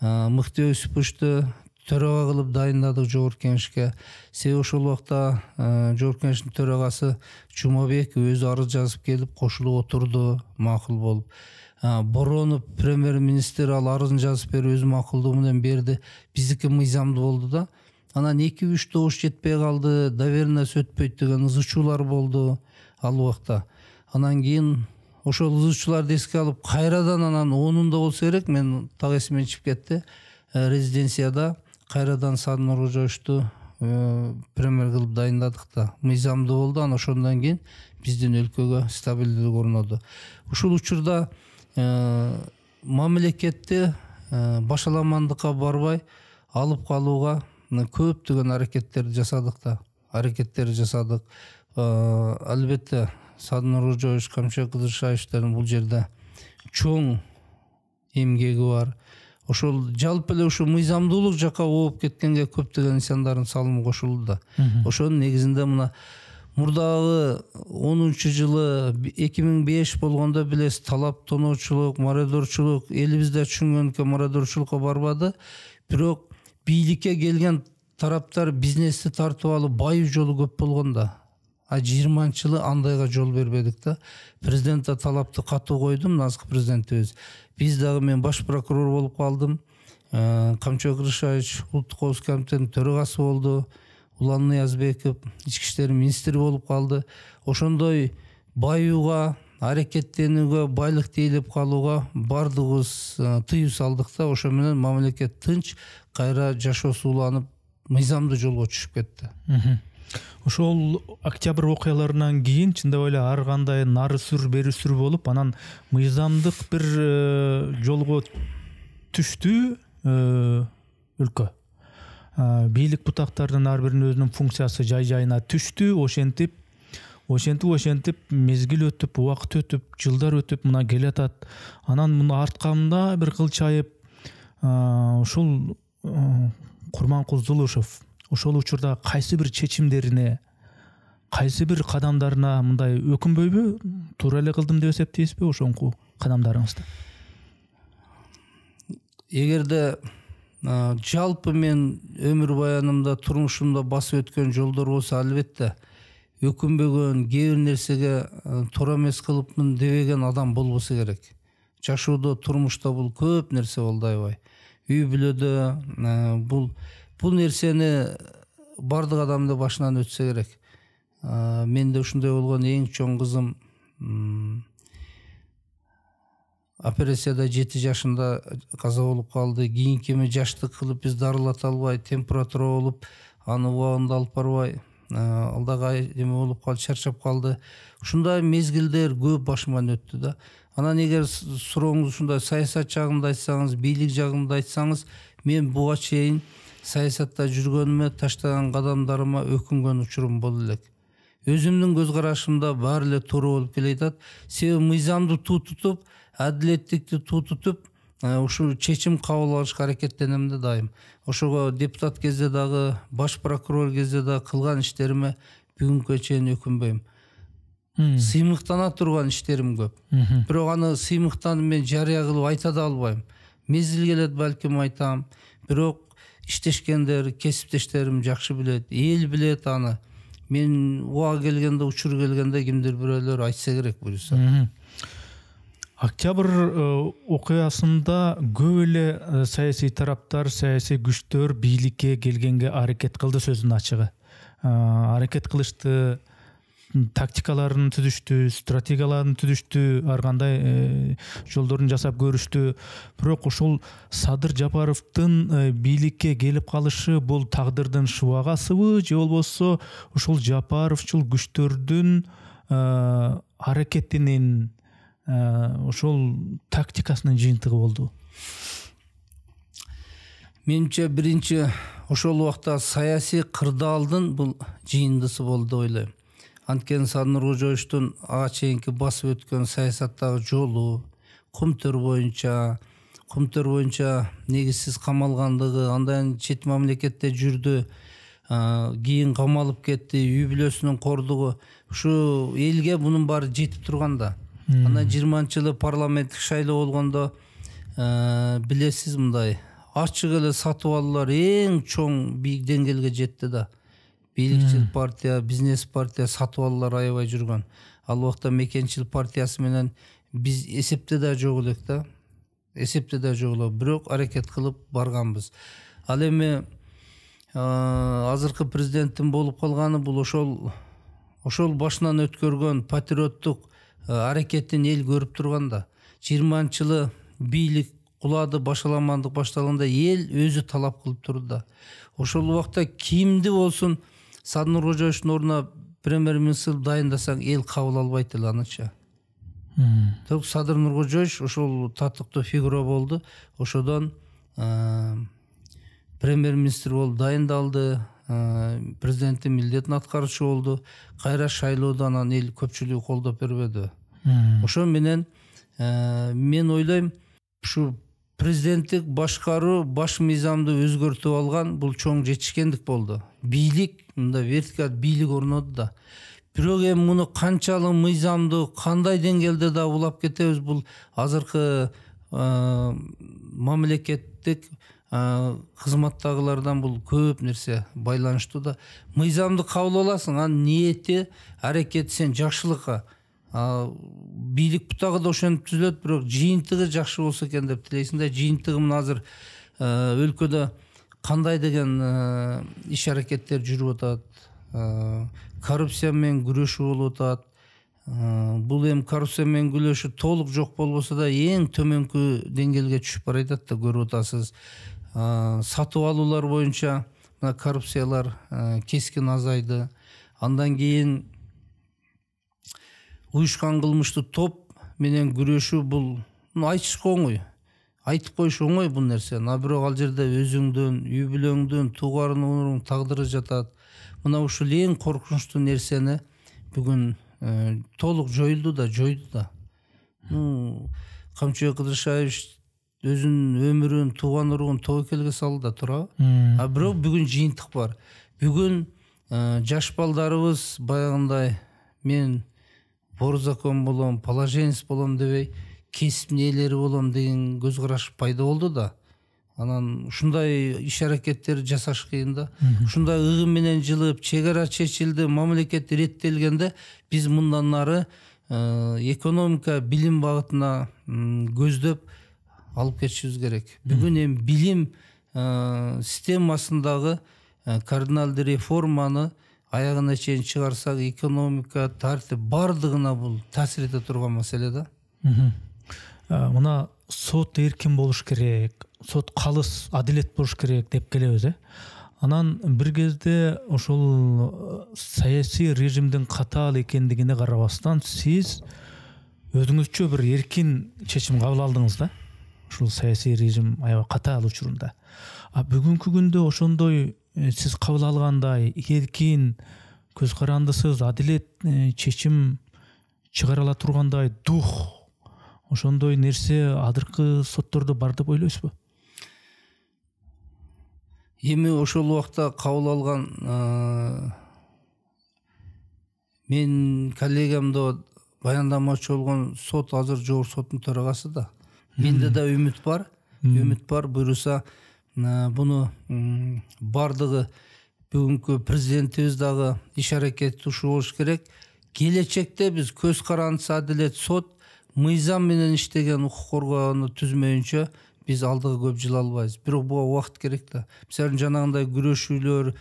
Мыкты Өсүповичту төрага кылып дайындадык жогорку кеңешке. Себеби ошол убакта жогорку кеңештин төрагасы Жумабек өзү арыз жазып келип кошулуп отурду, макул болуп. Боронов премьер-министр ал арызын жазып берип өзү макулдугу менен берди. Биздики мыйзамдуу болду да. Анан 2-3 добуш жетпей калды, доверенность өтпөйт деген ызычуулар болду ал убакта. Анан кийин ошол ызычууларды эске алып кайрадан анан 10-унда болсо керек, мен так эсимден чыгып кетти, резиденцияда кайрадан Садыр Нуркожоевичту премьер кылып дайындадык да, мыйзамдуу болду. Анан ошондон кийин биздин өлкөгө стабилдүүлүк орноду. Ушул учурда мамлекетти башаламандыкка барбай алып калууга көптөгөн аракеттерди жасадык. Албетте Садыр Нуркожоевич, Камчыбек Кыдыршаевичтердин бул жерде чоң эмгеги бар. Ошол жалпы эле ушу мыйзамдуулук жакка ооп кеткенге көптөгөн инсандардын салымы кошулду да. Ошонун негизинде мына мурдагы 10-жылы 2005 болгондо билесиз, талап тоноочулук, мародерчулук элибизде түшүнгөнкө мародерчулукка барбады. Бирок бийликке келген тараптар бизнести тартып алып байып жолу көп болгон да. 20-жылы андайга жол бербедик да. Президент да талапты катуу койду, азыркы президентибиз. Биз дагы, мен баш прокурор болуп калдым. Камчыбек Кыдыршаевич улуттук коопсуздук комитетинин төрагасы болду. Улан Ниязбеков ички иштер министри болуп калды. Ошондой байууга, аракеттенүүгө, байлыкты ээлеп калууга бардыгыбыз тыюу салдык да. Ошо менен мамлекет тынч, кайра жашоосу уланып, мыйзамдуу жолго түшүп кетти. Ошол октябрь окуяларынан кийин чындап эле ар кандай нары сүр бери сүр болуп, анан мыйзамдык бир жолго түштү өлкө. Бийлик бутактарынын ар биринин өзүнүн функциясы жай-жайына түштү. Ошентип мезгил өтүп, убакыт өтүп, жылдар өтүп мына келатат. Анан муну артканда бир кылчайып ушул Курманкул Зулушев ошол учурда кайсы бир чечимдерине, кайсы бир кадамдарына мындай өкүнбөйбү? Туура эле кылдым деп эсептейсизби ошонку кадамдарыңызды? Эгерде жалпы мен өмүр баянымда, турмушумда басып өткөн жолдор болсо, албетте өкүнбөгөн, кээ бир нерсеге туура эмес кылыпмын дебеген адам болбосо керек. Жашоодо, турмушта бул көп нерсе болду аябай. Үй бүлөдө бул нерсени бардык адамды башынан өтсө керек. Менде ушундай болгон. Эң чоң кызым операцияда 7 жашында каза болуп калды. Кийинки эми жаштык кылып биз дарылата албай, температура болуп, аны убагында алып барбай, алдагы эме болуп калды, чарчап калды. Ушундай мезгилдер көп башыман өттү да. Анан эгер сурооңуз ушундай саясат жагында айтсаңыз, бийлик жагында айтсаңыз, мен буга чейин саясатта жүргөнүмө, таштаган кадамдарыма өкүнгөн учурум болду элек. Өзүмдүн көз карашымда баары эле туура болуп келатат. Себеби мыйзамды туу тутуп, адилеттикти туу тутуп, ушу чечим кабыл алышка аракеттенем да дайым. Ошого депутат кезде дагы, баш прокурор кезде дагы кылган иштериме бүгүнкү чейин өкүнбөйм. Сыймыктана турган иштерим көп. Бирок аны сыймыктанып мен жарыя кылып айта да албайм. Мезгил келет, балким айтам. Бирок иштешкендер, кесиптештерим жакшы билет, эл билет аны. Мен убагы келгенде, учур келгенде кимдир бирөөлөр айтса керек буюрса. Октябрь окуясында көп эле саясий тараптар, саясий күчтөр бийликке келгенге аракет кылды, сөзүнүн ачыгы. Аракет кылышты, тактикаларын түзүштү, стратегияларын түзүштү, ар кандай жолдорун жасап көрүштү. Бирок ошол Садыр Жапаровдун бийликке келип калышы бул тагдырдын шыбагасыбы, же болбосо ошол Жапаровчул күчтөрдүн аракетинин, ошол тактикасынын жыйынтыгы болду? Менимче биринчи ошол убакта саясий кырдаалдын бул жыйындысы болду деп ойлойм. Анткени Садыр Нуркожоевичтун ага чейинки басып өткөн саясаттагы жолу, Кумтөр боюнча негизсиз камалгандыгы, андан чет мамлекетте жүрдү, кийин камалып кетти, үй бүлөсүнүн кордугу, ушу элге мунун баары жетип турганда. Андан 20-жылы парламенттик шайлоо болгондо билесиз, мындай ачык эле сатып алуулар эң чоң бийик деңгээлге жетти да. Бийликчил партия, бизнес партия сатып алуулар аябай жүргөн. Ал убакта мекенчил партиясы менен биз эсепте да жок элек да. Эсепте да жок эле, бирок аракет кылып барганбыз. Ал эми азыркы президенттин болуп калганы бул ошол башынан өткөргөн патриоттук аракетин эл көрүп турганда 20-жылы бийлик кулады, башаламандык башталганда эл өзү талап кылып турду. Ошол убакта кимди болсун Садыр Нуркожоевичтин ордуна премьер-министр дайындасаң эл кабыл албайт эле аныча. Садыр Нуркожоевич ошол татыктуу фигура болду. Ошодон премьер-министр болуп дайындалды, президенттин милдетин аткаруучу болду. Кайра шайлоодо анан эл көпчүлүгү колдоп бербеди. Ошо менен мен ойлойм, ушу президенттик башкаруу баш мыйзамды өзгөртүп алган бул чоң жетишкендик болду. Бийлик мында вертикаль бийлик орноду да. Бирок эми муну канчалык мыйзамды кандай деңгээлде да улап кетебиз, бул азыркы мамлекеттик кызматтагылардан бул көп нерсе байланыштуу да. Мыйзамды кабыл аласың, анын ниети, аракети сен жакшылыкка. Бийлик бутагы да ошентип түзүлөт, бирок жыйынтыгы жакшы болсо экен деп тилейсиң да. Жыйынтыгы мына азыр өлкөдө кандай деген иш аракеттер жүрүп атат, коррупция менен күрөшүү болуп атат. Бул эми коррупция менен күрөшүү толук жок болбосо да эң төмөнкү деңгээлге түшүп барат да, көрүп атасыз. Сатып алуулар боюнча мына коррупциялар кескин азайды. Андан кийин уюшкан кылмыштуу топ менен күрөшүү, бул айтышка оңой. Айтып коюш оңой бул нерсени. Бирок ал жерде өзүңдүн, үй бүлөңдүн, туугарыңдын тагдыры жатат. Мына ушул эң коркунучтуу нерсени бүгүн толук жойду да. Камчыбек Кыдыршаевич өзүнүн өмүрүн, тууган уругун тобокелге салды да, турабы? Бирок бүгүн жыйынтык бар. Бүгүн жаш балдарыбыз баягындай мен борзакон болом, положенец болом дебей, кесиптин ээлери болом деген көз караш пайда болду да. Анан ушундай иш аракеттер жасаш кыйын да. Ушундай ыгым менен жылып, чек ара чечилди, мамлекет реттелгенде биз мындан нары экономика, билим багытына көздөп алып кетишибиз керек. Бүгүн эми билим системасындагы кардиналдуу реформаны аягына чейин чыгарсак, экономика, тартип бардыгына бул таасир эте турган маселе да. Мына сот эркин болуш керек, сот калыс, адилет болуш керек деп келебиз. Анан бир кезде ошол саясий режимдин катаал экендигине карабастан сиз өзүңүзчө бир эркин чечим кабыл алдыңыз да. Ушул саясий режим аябай катаал учурунда. Бүгүнкү күндө ошондой сиз кабыл алгандай эркин, көз карандысыз, адилет чечим чыгара ала тургандай дух, ошондой нерсе азыркы соттордо бар деп ойлойсузбу? Эми ошол убакта кабыл алган мен коллегамда баяндамачы болгон сот азыр жогорку соттун төрагасы да. Менде да үмүт бар. Үмүт бар, буюрса буну бардыгы бүгүнкү президентибиз дагы иш аракети ушул болуш керек. Келечекте биз көз карандысы адилет сот мыйзам менен иштеген укук коргоону түзмөйүнчө биз алдыга көп жыла албайбыз. Бирок буга убакыт керек да. Мисалы жанагындай күрөшүүлөр,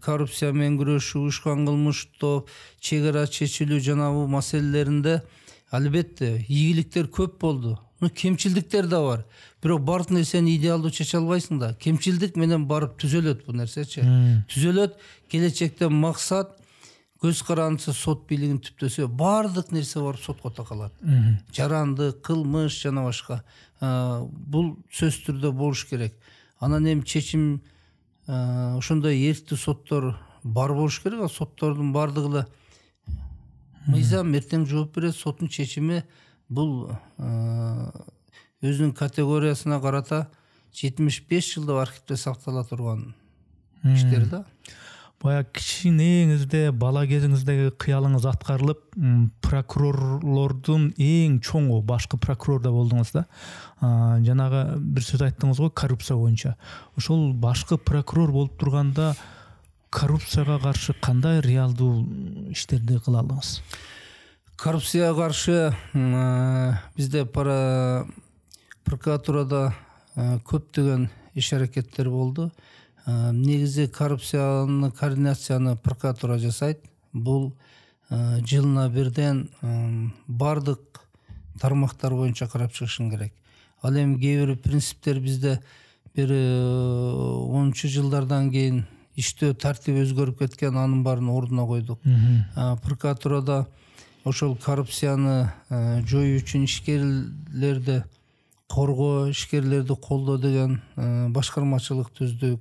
коррупция менен күрөшүү, уюшкан кылмыштоо, чек ара чечилүү жанагы маселелеринде албетте ийгиликтер көп болду. Кемчилдиктер да бар. Бирок бардык нерсени идеалдуу чече албайсың да. Кемчилдик менен барып түзөлөт бул нерсечи. Түзөлөт. Келечекте максат көз карандысы сот бийлигин түптөсө бардык нерсе барып сотко такалат. Жаранды, кылмыш жана башка. Бул сөзсүз түрдө болуш керек. Анан эми чечим ошондой эрктүү соттор бар болуш керек. Соттордун бардыгы мыйзам эртең жооп берет. Соттун чечими бул өзүнүн категориясына карата 75 жылдап архивде сактала турган иштер да. Бая кичинеңизде, бала кезиңиздеги кыялыңыз аткарылып, прокурорлордун эң чоңу, башкы прокурорда болдуңуз да. Жанагы бир сөз айттыңыз го коррупция боюнча. Ошол башкы прокурор болуп турганда коррупцияга каршы кандай реалдуу иштерди кыла алдыңыз? Коррупцияга каршы бизде прокуратурада көптөгөн иш аракеттер болду. Негизи коррупцияны, координацияны прокуратура жасайт. Бул жылына бирден бардык тармактар боюнча карап чыгышың керек. Ал эми кээ бир принциптер бизде бир 10 жылдардан кийин иштөө тартиби өзгөрүп кеткен, анын баарын ордуна койдук. Прокуратурада ошол коррупцияны жоюу үчүн ишкерлерди коргоо, ишкерлерди колдоо деген башкармачылык түздүк.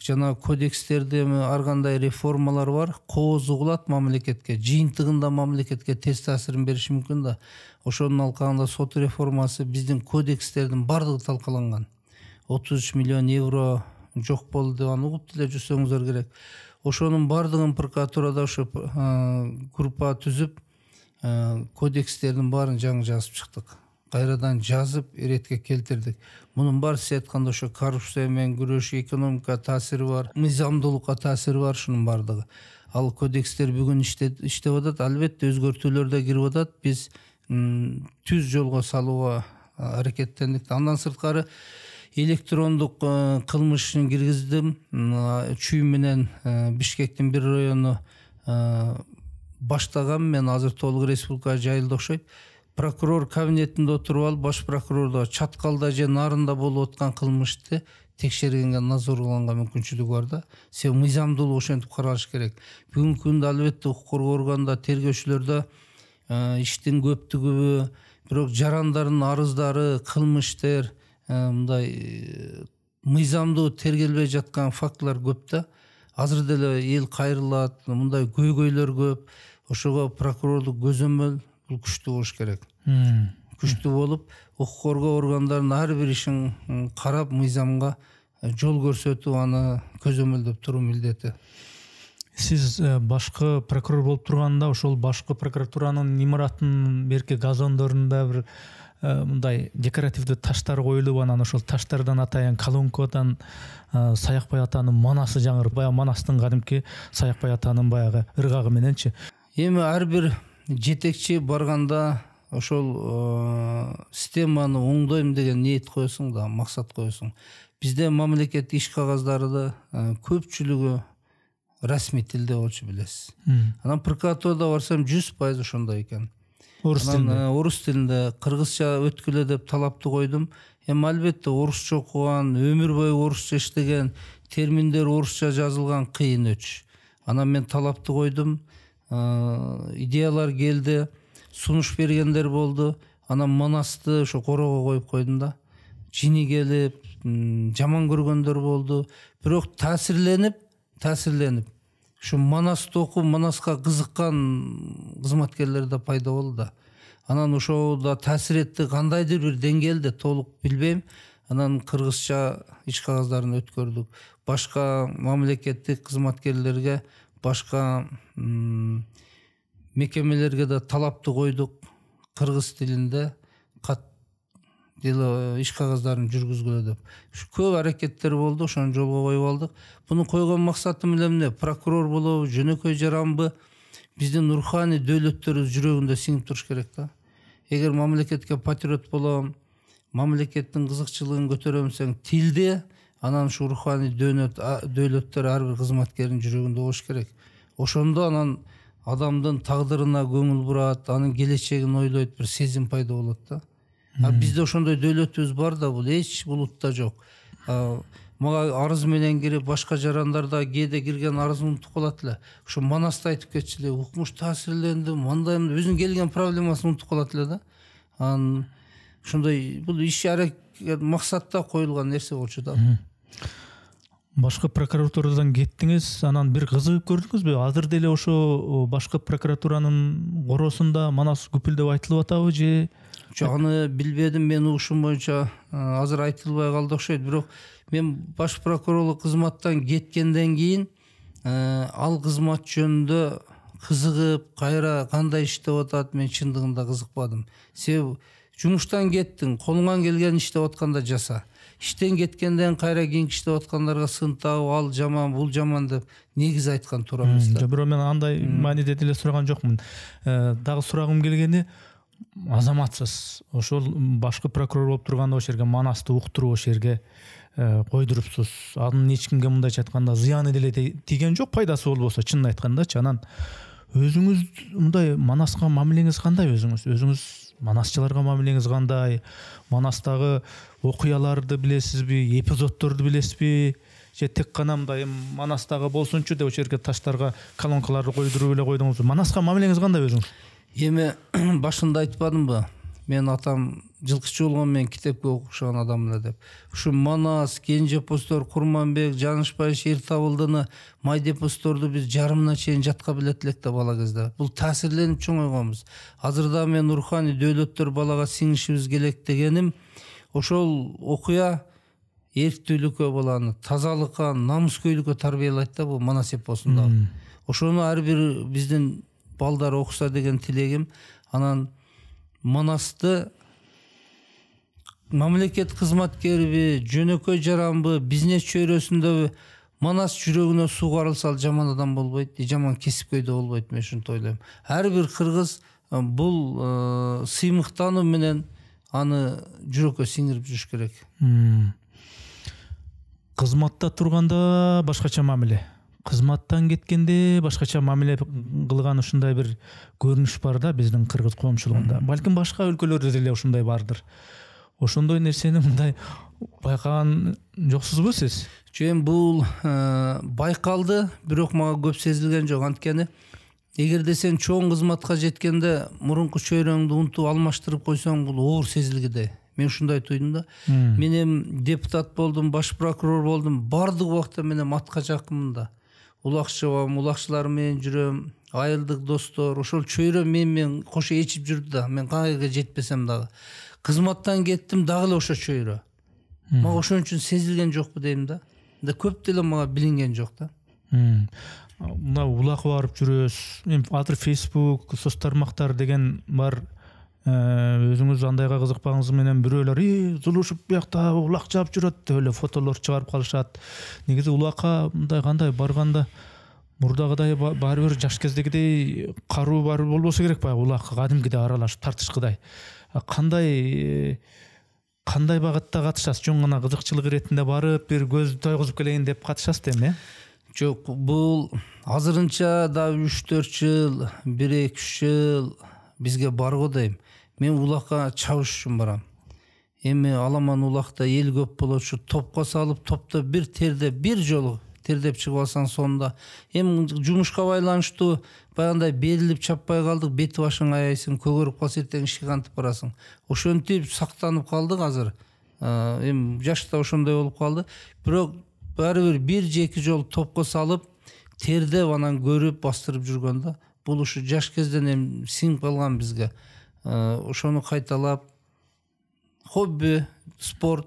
Жана кодекстерде ар кандай реформалар бар, кооз угулат мамлекетке, жыйынтыгында мамлекетке терс таасирин бериши мүмкүн да. Ошонун алкагында сот реформасы биздин кодекстердин бардыгы талкаланган. 33 миллион евро жок болду деп аны угуп деле жүрсөңүздөр керек. Ошонун бардыгын прокуратурада ошо группа түзүп, кодекстердин баарын жаңы жазып чыктык. Кайрадан жазып иретке келтирдик. Мунун баары айтканда ошо коррупция менен күрөш, экономика таасири бар, мыйзамдуулукка таасири бар, шунун бардыгы. Ал кодекстер бүгүн иштеп атат, албетте өзгөртүүлөр да кирип атат. Биз түз жолго салууга аракеттендик. Андан сырткары электрондук кылмышын киргиздим. Чүй менен Бишкектин бир району баштаган, мен азыр толук республикага жайылды окшойт. Прокурор кабинетинде отуруп алып, баш прокурордо Чаткалда же Нарында болуп аткан кылмышты текшергенге, назарланганга мүмкүнчүлүгү бар да. Себеби мыйзамдуулук ошентип каралыш керек. Бүгүнкү күндө албетте укук коргоо органында, тергөөчүлөрдө иштин көптүгү, бирок жарандардын арыздары, кылмыштар, мындай мыйзамдуу тергелбей жаткан фактылар көп да. Азыр деле эл кайрылат, мындай көйгөйлөр көп. Ошого прокурорлук көзөмөл бул күчтүү болуш керек. Күчтүү болуп, укук коргоо органдарынын ар бир ишин карап, мыйзамга жол көрсөтүп, аны көзөмөлдөп туруу милдети. Сиз башкы прокурор болуп турганда, ошол башкы прокуратуранын имараттын берки газондорунда бир мындай декоративдүү таштар коюлуп, анан ошол таштардан атайын Колонкодан Саякбай атанын манасы жаңырып, баягы Манастын кадимки Саякбай атанын баягы ыргагы мененчи. Эми ар бир жетекчи барганда ошол системаны оңдойм деген ниет коесуң да, максат коесуң. Бизде мамлекет иш кагаздары көпчүлүгү расмий тилде болчу, билесиз. Анан прокуратурада барсам 100% ошондой экен. Орус тилинде, кыргызча өткүлө деп талапты койдум. Эми албетте орусча окуган, өмүр бою орусча иштеген, терминдер орусча жазылган кыйын өч. Анан мен талапты койдум. Идеялар келди, сунуш бергендер болду. Анан Манасты ошо короого коюп койдум да. Жини келип, жаман көргөндөр болду. Бирок таасирленип, ушу Манасты окуп, Манаска кызыккан кызматкерлер да пайда болду да. Анан ошол да таасир этти, кандайдыр бир деңгээлде, толук билбейм. Анан кыргызча иш кагаздарын өткөрдүк. Башка мамлекеттик кызматкерлерге, башка мекемелерге да талапты койдук. Кыргыз тилинде иш кагаздарын жүргүзгүлө деп. Көп аракеттер болду, ошону жолго коюп алдык. Буну койгон максатым эмне? Прокурор болобу, жөнөкөй жаранбы? Биздин руханий дөөлөттөрүбүз жүрөгүндө сиңип туруш керек да. Эгер мамлекетке патриот болом, мамлекеттин кызыкчылыгын көтөрөм десең, тилде, анан ушу руханий дөөлөттөр ар бир кызматкердин жүрөгүндө болуш керек. Ошондо анан адамдын тагдырына көңүл бурат, анын келечегин ойлойт, бир сезим пайда болот да. Бизде ошондой дөөлөтүбүз бар да, бул эч булутта жок. Мага арыз менен кирип, башка жарандарда кээде кирген арызын унутуп калат эле. Ошо Манасты айтып кетчү эле, укмуш таасирлендим, мындайм, өзүнүн келген проблемасын унутуп калат эле да. Ошондой бул иш аракет максатта коюлган нерсе болчу да. Башкы прокуратурадан кеттиңиз, анан бир кызыгып көрдүңүзбү? Азыр деле ошо башкы прокуратуранын короосунда Манас күпүлдөп айтылып атабы же? Аны билбедим, мен угушум боюнча азыр айтылбай калды окшойт. Бирок мен баш прокурорлук кызматтан кеткенден кийин ал кызмат жөнүндө кызыгып, кайра кандай иштеп атат, мен чындыгында кызыкпадым. Себеби жумуштан кеттиң, колуңан келген иштеп атканда жаса. Иштен кеткенден кайра кийинки иштеп аткандарга сынтагып, ал жаман, бул жаман деп негиз айткан туура эмес да. Бирок мен андай мааниде деле сураган жокмун. Дагы сурагым келгени, азаматсыз ошол башкы прокурор болуп турганда ошол жерге Манасты уктуруп ошол жерге койдурупсуз. Анын эч кимге мындайча айтканда зыяны деле тийген жок, пайдасы болбосо, чынын айткандачы. Анан өзүңүз мындай Манаска мамилеңиз кандай? Өзүңүз манасчыларга мамилеңиз кандай? Манастагы окуяларды билесизби, эпизоддорду билесизби? Же тек гана мындай Манастагы болсунчу деп ошол жерге таштарга колонкаларды койдуруп эле койдуңузбу? Манаска мамилеңиз кандай өзүңүз? Эми башында айтпадымбы? Мен атам жылкычы болгон, мен китепке окушан адам эле деп. Ушу Манас, Кенжепостор, Курманбек, Жанышбай, Шертабылдыны, Майдепосторду биз жарымына чейин жатка билет элек да бала кезде. Бул таасирленип чоңойгонбуз. Азырда мен руханий дөөлөттөр балага сиңишибиз керек дегеним, ошол окуя эрктүүлүккө баланы, тазалыкка, намыскөйлүккө тарбиялайт да бул Манас эпосунда. Ошону ар бир биздин балдар окуса деген тилегим. Анан Манасты мамлекет кызматкериби, жөнөкөй жаранбы, бизнес чөйрөсүндөбү Манас жүрөгүнө суу карылса жаман адам болбойт, жаман кесипкөйдө болбойт, мен ушинтип ойлойм. Ар бир кыргыз бул сыймыктануу менен аны жүрөккө сиңирип жүрүш керек. Кызматта турганда башкача мамиле, кызматтан кеткенде башкача мамиле кылган ушундай бир көрүнүш бар да биздин кыргыз коомчулугунда. Балким башка өлкөлөрдө деле ушундай бардыр. Ошондой нерсени мындай байкаган жоксузбу сиз? Жөн бул байкалды, бирок мага көп сезилген жок. Анткени эгерде сен чоң кызматка жеткенде мурунку чөйрөңдү унутуп алмаштырып койсоң, бул оор сезилгиде. Мен ушундай туйдум да. Мен эми депутат болдум, баш прокурор болдум. Бардык убакта мен атка жакынмын да. Улакчыбам, улакчылар менен жүрөм, айылдык достор, ошол чөйрө мен кошо ичип жүрдү да. Мен кайга жетпесем дагы. Кызматтан кеттим, дагы эле ошо чөйрө. Мага ошон үчүн сезилген жокпу дейм да. Көп деле мага билинген жок да. Мына улак барып жүрөбүз. Мен азыр Facebook, соц тармактар деген бар. Өзүңүз андайга кызыкпагыңыз менен бирөөлөр Зулушев биякта улак жаап жүрөт деп эле фотолор чыгарып калышат. Негизи улакка мындай кандай барганда мурдагыдай баары бир жаш кездегидей каруу бар болбосо керек баягы улакка кадимгидей аралашып тартышкыдай. Кандай багытта катышасыз? Жөн гана кызыкчылык иретинде барып бир көз тойгузуп келейин деп катышасыз эми? Жок, бул азырынча да 3-4 жыл, 1-2 жыл бизге барго дейм. Мен улакка чабыш үчүн барам. Эми аламан улакта эл көп болот, ушу топко салып, топто бир тердеп, бир жолу тердеп чыгып алсаң сонда. Эми жумушка байланыштуу баягындай берилип чаппай калдык, бети башың аяйсың, көгөрүп калса эртең ишке кантип барасың. Ошентип сактанып калдык азыр. Эми жашта ошондой болуп калды. Бирок баары бир же 2 жолу топко салып, тердеп анан көрүп бастырып жүргөн да. Бул ушу жаш кезден эми сиңип калган бизге. Ошону кайталап, хобби, спорт,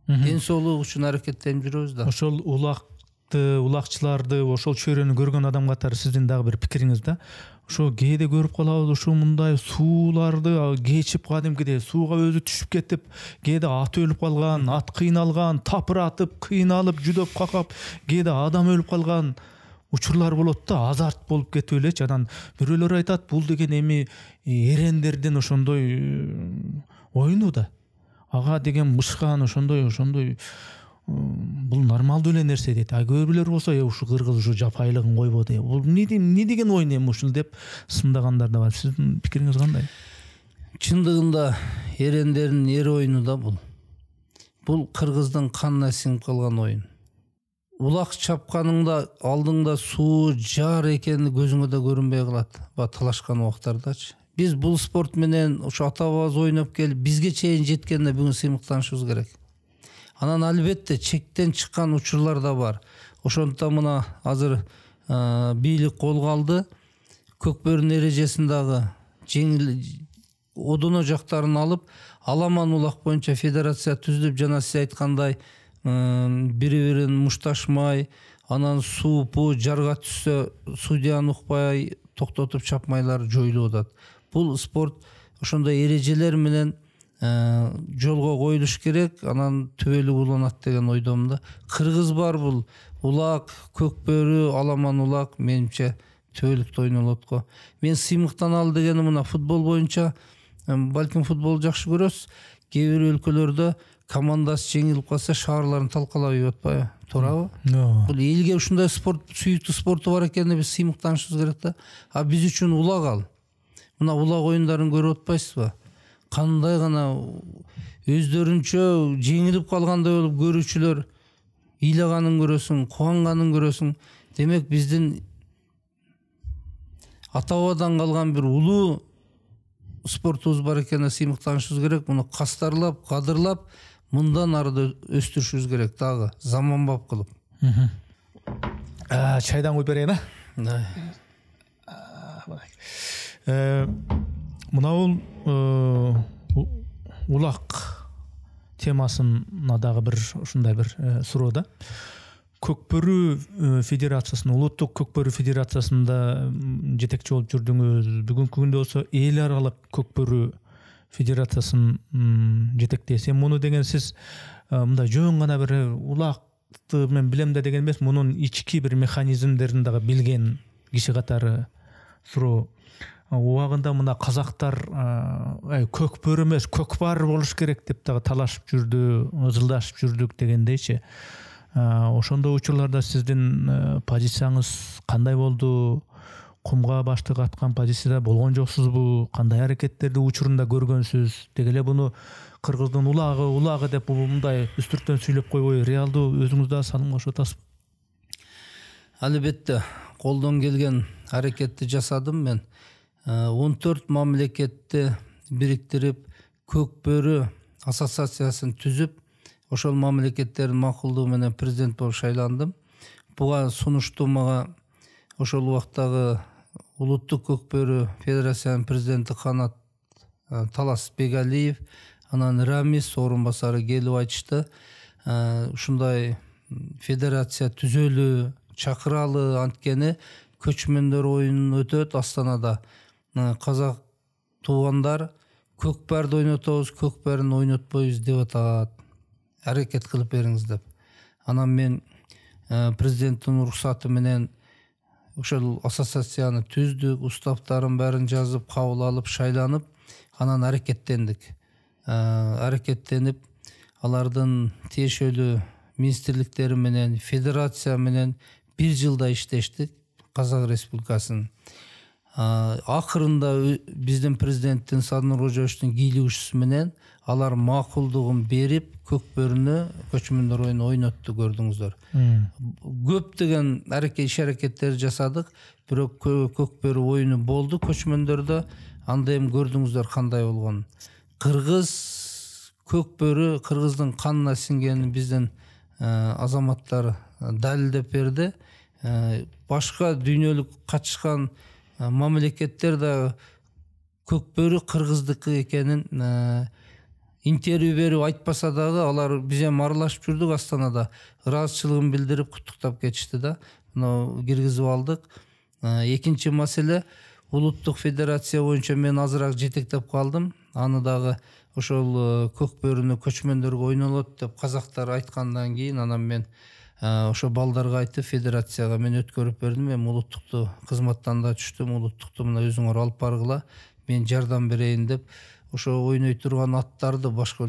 ден соолук үчүн аракеттенип жүрөбүз да. Ошол улакчыларды, ошол чөйрөнү көргөн адам катары сиздин дагы бир пикириңиз да. Ошо кээде көрүп калабыз, ошо мындай сууларды кечип кадимгидей сууга өзү түшүп кетип, кээде ат өлүп калган, ат кыйналган, тапыратып, кыйналып, жүдөп какап, кээде адам өлүп калган учурлар болот да, азарт болуп кетип элечи. Анан бирөөлөр айтат, бул деген эми эрендердин ошондой оюну да. Ага деген бышкан ошондой бул нормалдуу эле нерсе дейт. Көбүлөр болсо ушу кыргыз ушу жапайлыгын койбо дейт. Бул эмне деген оюн эми ушул деп сындагандар да бар. Сиздин пикириңиз кандай? Чындыгында эрендердин эр оюну да бул. Бул кыргыздын канына сиңип калган оюн. Улак чапканыңда алдыңда суу жар экени көзүңө да көрүнбөй калат. Талашкан убактардачы. Биз бул спорт менен ушу ата-бабабыз ойноп келип, бизге чейин жеткенде бүгүн сыймыктанышыбыз керек. Анан албетте чектен чыккан учурлар да бар. Ошондуктан мына азыр бийлик колго алды. Көкбөрүн эрежесин дагы жеңил одоно жактарын алып, аламан улак боюнча федерация түзүлүп, жана сиз айткандай бири-бирин мушташмай, анан суупу жарга түшсө судьяны укпай токтотуп чапмайлар жоюлуп атат. Бул спорт ошондой эрежелер менен жолго коюлуш керек, анан түбөлүк уланат деген ойдомун да. Кыргыз бар бул улак, көкбөрү, аламан улак менимче түбөлүктө ойнолот го. Мен сыймыктаналы дегени мына футбол боюнча, балким футбол жакшы көрөсүз. Кээ бир өлкөлөрдө командасы жеңилип калса шаарларын талкалап ийип атпайбы, туурабы? Бул элге ушундай спорт, сүйүктүү спорту бар экенине биз сыймыктанышыбыз керек да. А биз үчүн улак ал. Мына улак оюндарын көрүп атпайсызбы? Кандай гана өздөрүнчө жеңилип калгандай болуп көрүүчүлөр ыйлаганын көрөсүң, кубанганын көрөсүң. Демек биздин ата бабадан калган бир улуу спортубуз бар экенине сыймыктанышыбыз керек. Муну кастарлап, кадырлап, мындан ары өстүрүшүбүз керек дагы, заманбап кылып. Чайдан коюп берейин, Мына бул улак темасына дагы бир ушундай бир суроо да. Көкбөрү федерациясында, улуттук көкбөрү федерациясында жетекчи болуп жүрдүңүз. Бүгүнкү күндө болсо эл аралык көкбөрү федерациясын жетектейсиз. Муну деген сиз мындай жөн гана бир улакты мен билем да деген эмес, мунун ички бир механизмдерин дагы билген киши катары суроо. Убагында мына казактар көкбөрү эмес, көкпар болуш керек деп дагы талашып жүрдү, ызылдашып жүрдүк дегендейчи. Ошондой учурларда сиздин позицияңыз кандай болду? Кумга баштык аткан позицияда болгон жоксузбу? Кандай аракеттерди учурунда көргөнсүз? Деги эле буну кыргыздын улагы деп мындай үстүртөн сүйлөп койбой, реалдуу өзүңүз да салым кошуп атасызбы? Албетте, колдон келген аракетти жасадым мен. 14 мамлекетти бириктирип, көкбөрү ассоциациясын түзүп, ошол мамлекеттердин макулдугу менен президент болуп шайландым. Буга сунуштумага ошол убактагы улуттук көкбөрү федерациянын президенти Канат Талас Бегалиев, анан Рамис орун басары келип айтышты. Ушундай федерация түзөлү, чакыралы, анткени көчмөндөр оюну өтөт Астанада. Казак туугандар көкпарды ойнотобуз, көкпарын ойнотпойбуз деп атат. Аракет кылып бериңиз деп. Анан мен президенттин уруксаты менен ошол ассоциацияны түздүк, уставтарын бәрін жазып, кабыл алып, шайланып, анан аракеттендик. Аракеттенип, алардын тиешелүү министрликтери менен, федерация менен 1 жылда иштештик Казак Республикасынын. Акырында биздин президенттин Садыр Кожоевичтин кийлигишүүсү менен алар макулдугун берип, көкбөрүнү, көчмөндөр оюну ойнотту, көрдүңүздөр. Көптөгөн иш аракеттери жасадык, бирок көкбөрү оюну болду көчмөндөрдө. Анда эми көрдүңүздөр кандай болгон. Кыргыз көкбөрү, кыргыздын канына сиңгенин биздин азаматтар далилдеп берди. Башка дүйнөлүк катышкан мамлекеттер да көкбөрү кыргыздыкы экенин интервью берип айтпаса дагы, алар биз эми аралашып жүрдүк Астанада, ыраазычылыгын билдирип куттуктап кетишти да. Мына киргизип алдык. Экинчи маселе, улуттук федерация боюнча мен азыраак жетектеп калдым. Аны дагы ошол көкбөрүнү көчмөндөргө ойнолот деп казактар айткандан кийин, анан мен ошо балдарга айтып, федерацияга мен өткөрүп бердим. Мен улуттукту кызматтан да түштүм, улуттукту мына өзүңөр алып баргыла, мен жардам берейин деп, ошо ойной турган аттарды башка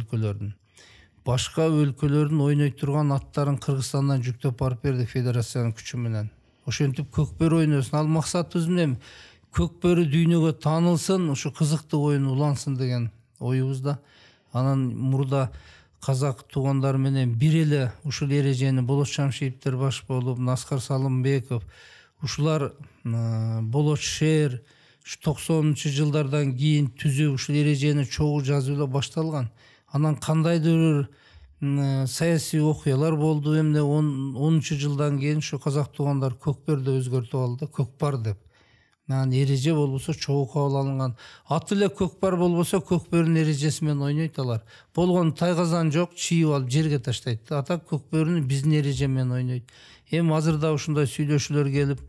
өлкөлөрдүн ойной турган аттарын Кыргызстандан жүктөп барып бердик федерациянын күчү менен. Ошентип көкбөрү ойносун. Ал максатыбыз эмне? Көкбөрү дүйнөгө таанылсын, ушу кызыктуу оюн улансын деген оюбуз да. Анан мурда казак туугандар менен бир эле ушул эрежени Болот Шамшиевдер баш болуп, Аскар Салымбеков, ушулар Болот Шер 90-чы жылдардан кийин түзүп ушул эрежени чогуу жазып эле башталган. Анан кандайдыр саясий окуялар болду. Эмне 10-чы жылдан кийин ушу казак туугандар көкбөрдү өзгөртүп алды, көкпар деп. Анан эреже болбосо чогуу кабыл алынган. Аты эле көкпар болбосо көкбөрүнүн эрежеси менен ойнойт алар. Болгон тайгазан жок, чийип алып жерге таштайт. Ата көкбөрүнү биздин эреже менен ойнойт. Эми азырда ушундай сүйлөшүүлөр келип,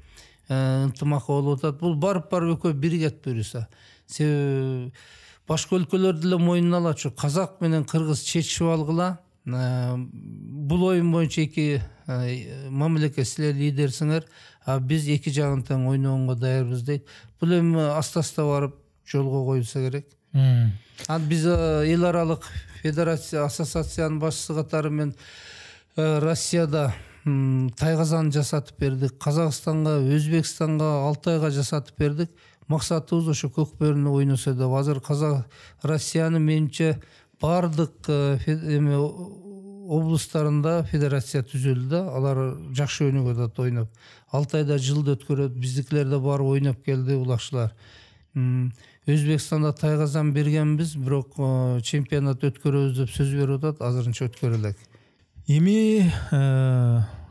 ынтымак болуп атат. Бул барып экөө биригет буюрса. Себеби башка өлкөлөр деле мойнуна алат. Казак менен кыргыз чечишип алгыла. Бул оюн боюнча эки мамлекет силер лидерсиңер, а биз эки жагын тең ойногонго даярбыз дейт. Бул эми аста-аста барып жолго коюлса керек. Ал биз эл аралык федерация ассоциациянын башчысы катары мен Россияда тайгазан жасатып бердик, Казакстанга, Өзбекстанга, Алтайга жасатып бердик. Максатыбыз ошо көкбөрүнү ойносо деп. Азыр Россиянын менимче бардык облустарында федерация түзүлдү да, алар жакшы өнүгүп атат ойноп. Алтайда жылда өткөрөт, биздикилер да барып ойноп келди улакчылар. Өзбекстанда тайгазан бергенбиз, бирок чемпионат өткөрөбүз деп сөз берип атат, азырынча өткөрө элек. Эми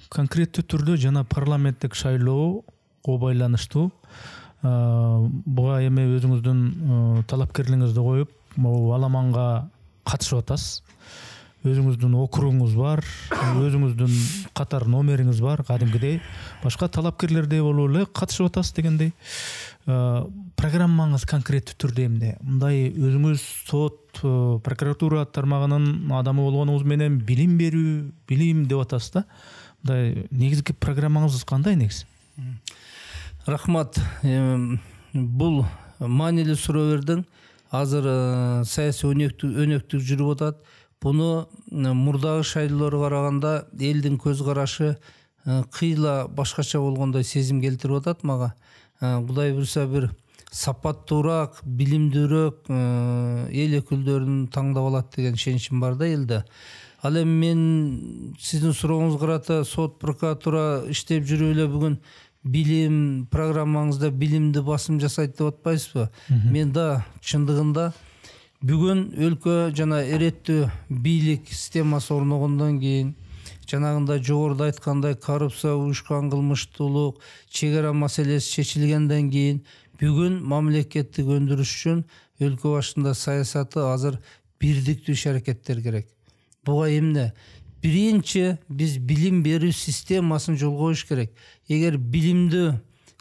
конкреттүү түрдө жана парламенттик шайлоого байланыштуу буга эми өзүңүздүн талапкерлигиңизди коюп, аламанга катышып атасыз. Өзүңүздүн округуңуз бар, өзүңүздүн катар номериңиз бар, кадимкидей. Башка талапкерлердей болуп эле катышып атасыз дегендей. Программаңыз конкреттүү түрдө эмне? Мындай өзүңүз сот, прокуратура тармагынын адамы болгонуңуз менен билим берүү, билим деп атасыз да. Мындай негизги программаңыз кандай негизи? Рахмат. Бул маанилүү суроо бердиң. Азыр саясий өнөктүк жүрүп атат. Буну мурдагы шайлоолорго караганда элдин көз карашы кыйла башкача болгондой сезим келтирип атат мага. Кудай буйрса бир сапаттуураак, билимдүүрөөк эл өкүлдөрүн таңдап алат деген ишеничим бар да элде. Ал эми мен сиздин сурооңузга карата сот, прокуратура иштеп жүрүп эле бүгүн билим программаңызда билимди басым жасайт деп атпайсызбы? Мен да чындыгында бүгүн өлкө жана эреттүү бийлик системасы орногондон кийин, жанагында жогоруда айткандай коррупция, уюшкан кылмыштуулук, чек ара маселеси чечилгенден кийин бүгүн мамлекеттик өндүрүш үчүн өлкө башында саясаты азыр бирдиктүү иш-аракеттер керек. Буга эмне? Биринчи биз билим берүү системасын жолго коюш керек. Эгер билимдүү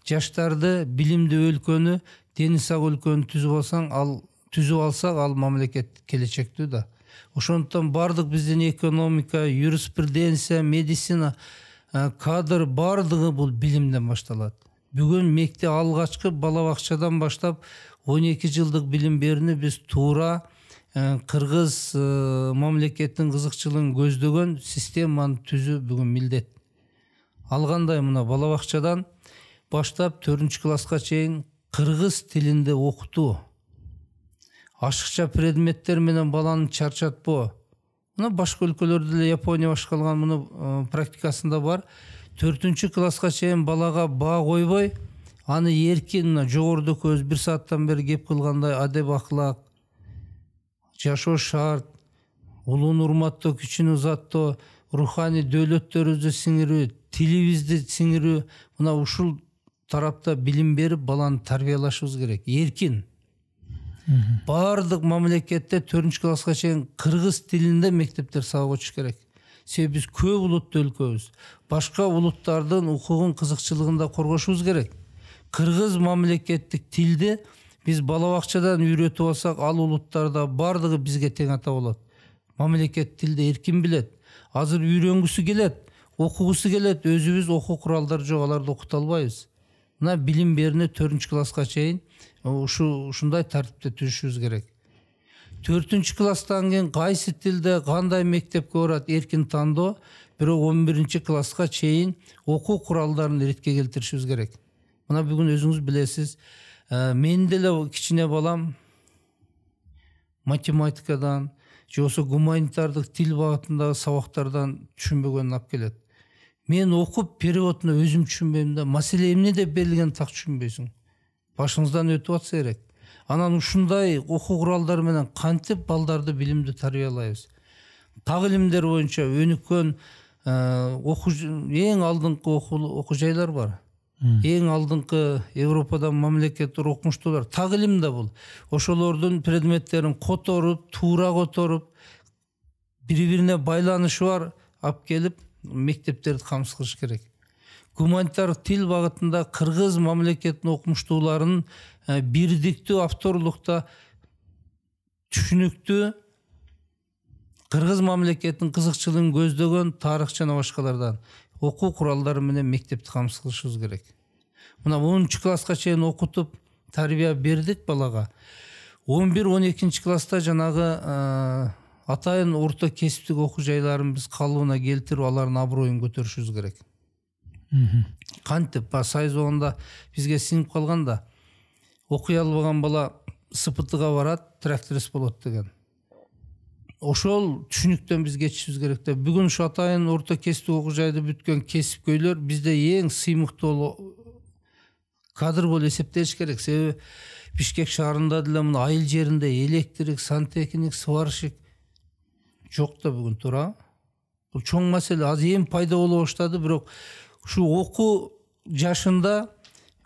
жаштарды, билимдүү өлкөнү, дени сак өлкөнү түзүп алсак, ал мамлекет келечектүү да. Ошондуктан бардык биздин экономика, юриспруденция, медицина, кадр бардыгы бул билимден башталат. Бүгүн мектеп алгачкы бала бакчадан баштап 12 жылдык билим берүүнү биз туура кыргыз мамлекеттин кызыкчылыгын көздөгөн системаны түзүү бүгүн милдет. Алгандай мына бала бакчадан баштап 4-класска чейин кыргыз тилинде окутуу. Ашыкча предметтер менен баланы чарчатпоо. Мына башка өлкөлөрдө эле Япония башкалган муну практикасында бар. 4-класска чейин балага баа койбой, аны эркин жогоруда көз 1 сааттан бери кеп кылгандай адеп акылак, жашоо шарт, улууну урматтоо, кичүүнү узаттоо, руханий дөөлөттөрүбүздү сиңирүү, тилибизди сиңирүү, мына ушул тарапта билим берип баланы тарбиялашыбыз керек. Эркин. Бардык мамлекетте 4-класска чейин кыргыз тилинде мектептер сабак өтүш керек. Себеби биз көп улуттуу өлкөбүз. Башка улуттардын укугун, кызыкчылыгын да коргошубуз керек. Кыргыз мамлекеттик тилди биз бала бакчадан үйрөтүп алсак, ал улуттарда бардыгы бизге тең ата болот. Мамлекет тилди эркин билет. Азыр үйрөнгүсү келет, окугусу келет, өзүбүз окуу куралдары жок, аларды окута албайбыз. Мына билим берүүнү 4-класска чейин ушундай тартипте түзүшүбүз керек. 4-класстан кийин кайсы тилде кандай мектепке барат эркин тандоо, бирок 11-класска чейин окуу куралдарын иретке келтиришибиз керек. Мына бүгүн өзүңүз билесиз, мен деле кичине балам математикадан, же болбосо гуманитардык тил багытындагы сабактардан түшүнбөгөнүн алып келет. Мен окуп переводуну өзүм түшүнбөйм да, маселе эмне деп берилген так түшүнбөйсүң. Башыңыздан өтүп атса керек. Анан ушундай окуу куралдары менен кантип балдарды билимди тарбиялайбыз? Так илимдер боюнча өнүккөн эң алдыңкы окуу жайлар бар. Эң алдыңкы Европадан мамлекеттер окумуштуулар. Так илим да бул. Ошолордун предметтерин которуп, туура которуп, бири-бирине байланышы бар алып келип мектептерди камсыз кылыш керек. Гуманитардык тил багытында кыргыз мамлекетинин окумуштууларынын бирдиктүү авторлукта түшүнүктүү кыргыз мамлекетинин кызыкчылыгын көздөгөн тарых жана башкалардан окуу куралдары менен мектепти камсыз кылышыбыз керек. Мына 10-класска чейин окутуп тарбия бердик балага. 11-12 класста жанагы атайын орто кесиптик окуу жайларын биз калыбына келтирип алардын аброюн көтөрүшүбүз керек. Кантип сайыз огонда бизге сиңип калганда окуй албаган бала СПТ-га барат, тракторист болот деген. Ошол түшүнүктөн биз geçишибиз керек да. Бүгүн ушу атайын орто кесиптик окуу жайды бүткөн кесипкөйлөр бизде эң сыймыктуу кадр болуп эсептелиш керек. Себеби Бишкек шаарында деле мына айыл жеринде электрик, сантехник, сварщик жок да бүгүн, туура. Бул чоң маселе. Азыр эми пайда боло баштады, бирок ушу окуу жашында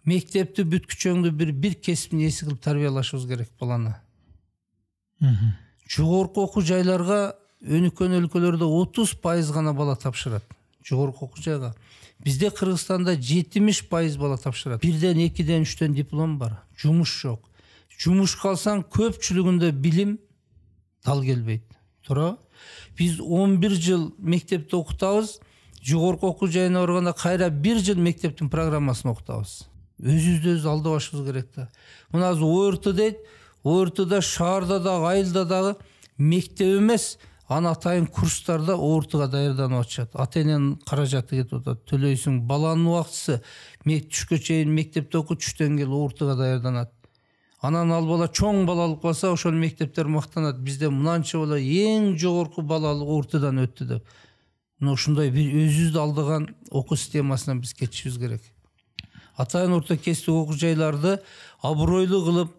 мектепти бүткүчөңдү бир кесиптин ээси кылып тарбиялашыбыз керек баланы. Жогорку окуу жайларга өнүккөн өлкөлөрдө 30% гана бала тапшырат. Жогорку окуу жайга. Бизде Кыргызстанда 70% бала тапшырат. 1ден 2ден 3ден диплом бар. Жумуш жок. Жумуш калсаң көпчүлүгүндө билим дал келбейт. Туура? Биз 11 жыл мектепте окутабыз, жогорку окуу жайына барганда кайра 1 жыл мектептин программасын окутабыз. Өзүбүздү өзү алдабашыбыз керек да. Мына азыр ОРТ дейт, ОРТда шаарда дагы, айылда дагы мектеп эмес, аны атайын курстарда ОРТга даярданып атышат. Ата-эненин каражаты кетип атат. Төлөйсүң, баланын убактысы түшкө чейин мектепте окуп, түштөн кел ОРТга даярданат. Анан ал бала чоң балалык болсо, ошол мектептер мактанат. Бизде мынанча бала эң жогорку балалык ОРТдан өттү деп. Мына ушундай бир өзүбүздү алдаган окуу системасынан биз кетишибиз керек. Атайын орто кесиптик окуу жайларды абройлуу кылып,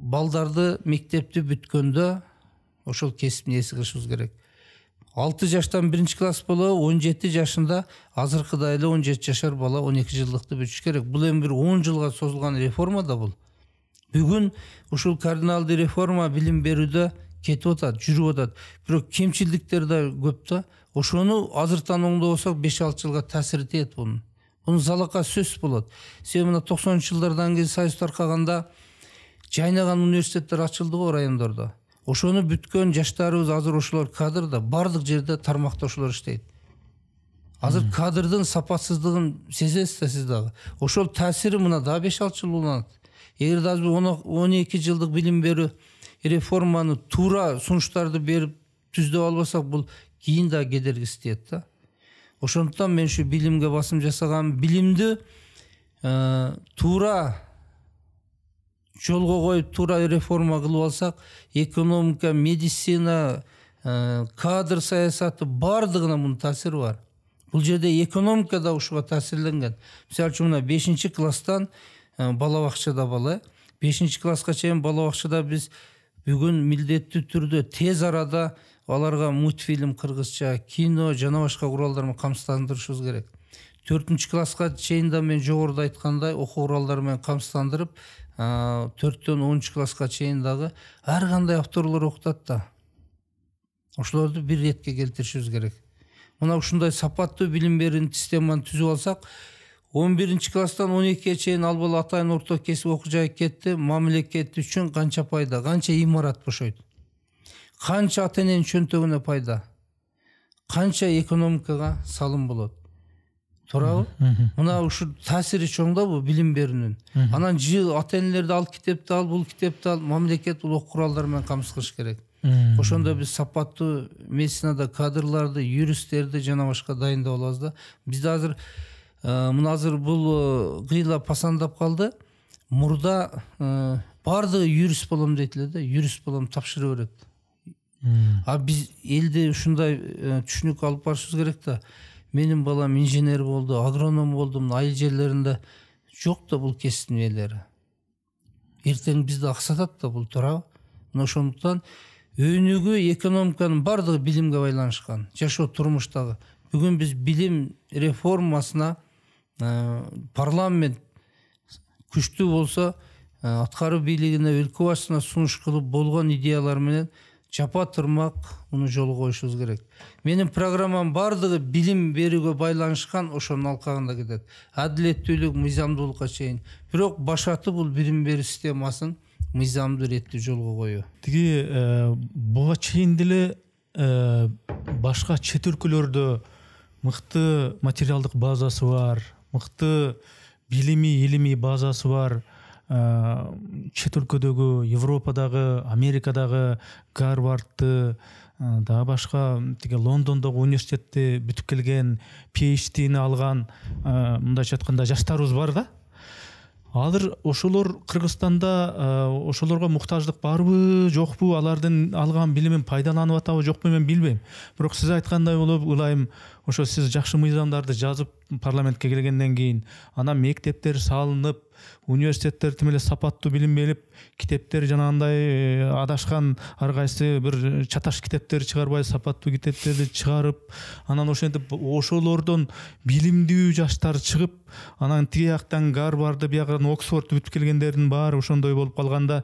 балдарды мектепти бүткөндө ошол кесиптин ээси кылышыбыз керек. 6 жаштан 1 класс бала 17 жашында азыркыдай эле 17 жашар бала 12 жылдыкты бүтүш керек. Бул эми бир 10 жылга созулган реформа да бул. Бүгүн ушул кардиналдуу реформа билим берүүдө кетип атат, жүрүп атат. Бирок кемчилдиктер да көп да. Ошону азыртан оңдобосок 5-6 жылга таасир этет бунун. Бунун залака сөз болот. Себеби мына 90-жылдардан кийин союз таркаганда жайнаган университеттер ачылды го райондордо. Ошону бүткөн жаштарыбыз азыр ошолор кадрда, бардык жерде тармакта ошолор иштейт. Азыр кадрдын сапатсыздыгын сезесиз да сиз дагы. Ошол таасири мына да 5-6 жыл уланат. Эгер азыр 12 жылдык билим берүү реформаны туура сунуштарды берип түздөп албасак, бул кийин да кедергиси тиет да. Ошондуктан мен ушу билимге басым жасаган, билимди туура жолго коюп, туура реформа кылып алсак, экономика, медицина, кадр саясаты бардыгына мунун таасири бар. Бул жерде экономика да ушуга таасирленген. Мисалы үчүн мына 5-класстан бала бакчада бала, 5-класска чейин бала бакчада биз бүгүн милдеттүү түрдө тез арада аларга мультфильм, кыргызча, кино жана башка куралдар менен камсыздандырышыбыз керек. 4-класска чейин да мен жогоруда айткандай окуу куралдары менен камсыздандырып, 4-төн 10-класска чейин дагы ар кандай авторлор окутат да. Ошолорду бир ретке келтиришибиз керек. Мына ушундай сапаттуу билим берүү системаны түзүп алсак, 11-класстан 12-ге чейин ал бала атайын орто кесип окуу жайга кетти, мамлекет үчүн канча пайда, канча имарат бошойт, канча ата-эненин чөнтөгүнө пайда, канча экономикага салым болот. Туурабы? Мына ушу таасири чоң да бул билим берүүнүн. Анан жыл ата-энелерди ал китепти ал, бул китепти ал, мамлекет бул окуу куралдары менен камсыз кылыш керек. Ошондо биз сапаттуу медицинада кадрларды, юристтерди жана башка дайындап алабыз да. Бизде азыр мына азыр бул кыйла пасандап калды. Мурда бардыгы юрист болом дейт эле да, юрист болом тапшыра берет. А биз элде ушундай түшүнүк алып барышыбыз керек да. Менин балам инженер болду, агроном болдум, айыл жерлеринде жок да бул кесиптин ээлери. Эртең бизди аксатат да бул, туурабы? Мына ошондуктан өнүгүү экономиканын бардыгы билимге байланышкан, жашоо турмуштагы. Бүгүн биз билим реформасына парламент күчтүү болсо, аткаруу бийлигине, өлкө башчысына сунуш кылып болгон идеялар менен чапа тырмак муну жолго коюшубуз керек. Менин программам бардыгы билим берүүгө байланышкан, ошонун алкагында кетет. Адилеттүүлүк, мыйзамдуулукка чейин. Бирок башаты бул билим берүү системасын мыйзамдуу реттүү жолго коюу. Тиги буга чейин деле башка чет өлкөлөрдө мыкты материалдык базасы бар, мыкты билимий, илимий базасы бар чет өлкөдөгү, Европадагы, Америкадагы Гарвардты, дагы башка тиги Лондондогу университетти бүтүп келген, PhD'ни алган мындайча айтканда жаштарыбыз бар да. Азыр ошолор Кыргызстанда ошолорго муктаждык барбы, жокпу, алардын алган билимин пайдаланып атабы, жокпу мен билбейм. Бирок сиз айткандай болуп, ылайым ошо сиз жакшы мыйзамдарды жазып парламентке келгенден кийин, анан мектептер салынып, университеттер тим эле сапаттуу билим берип, китептер жанагындай адашкан ар кайсы бир чаташ китептер чыгарбай, сапаттуу китептерди чыгарып, анан ошентип ошолордон билимдүү жаштар чыгып, анан тиги жактан Гарварды, бияктан Оксфордду бүтүп келгендердин баары ошондой болуп калганда,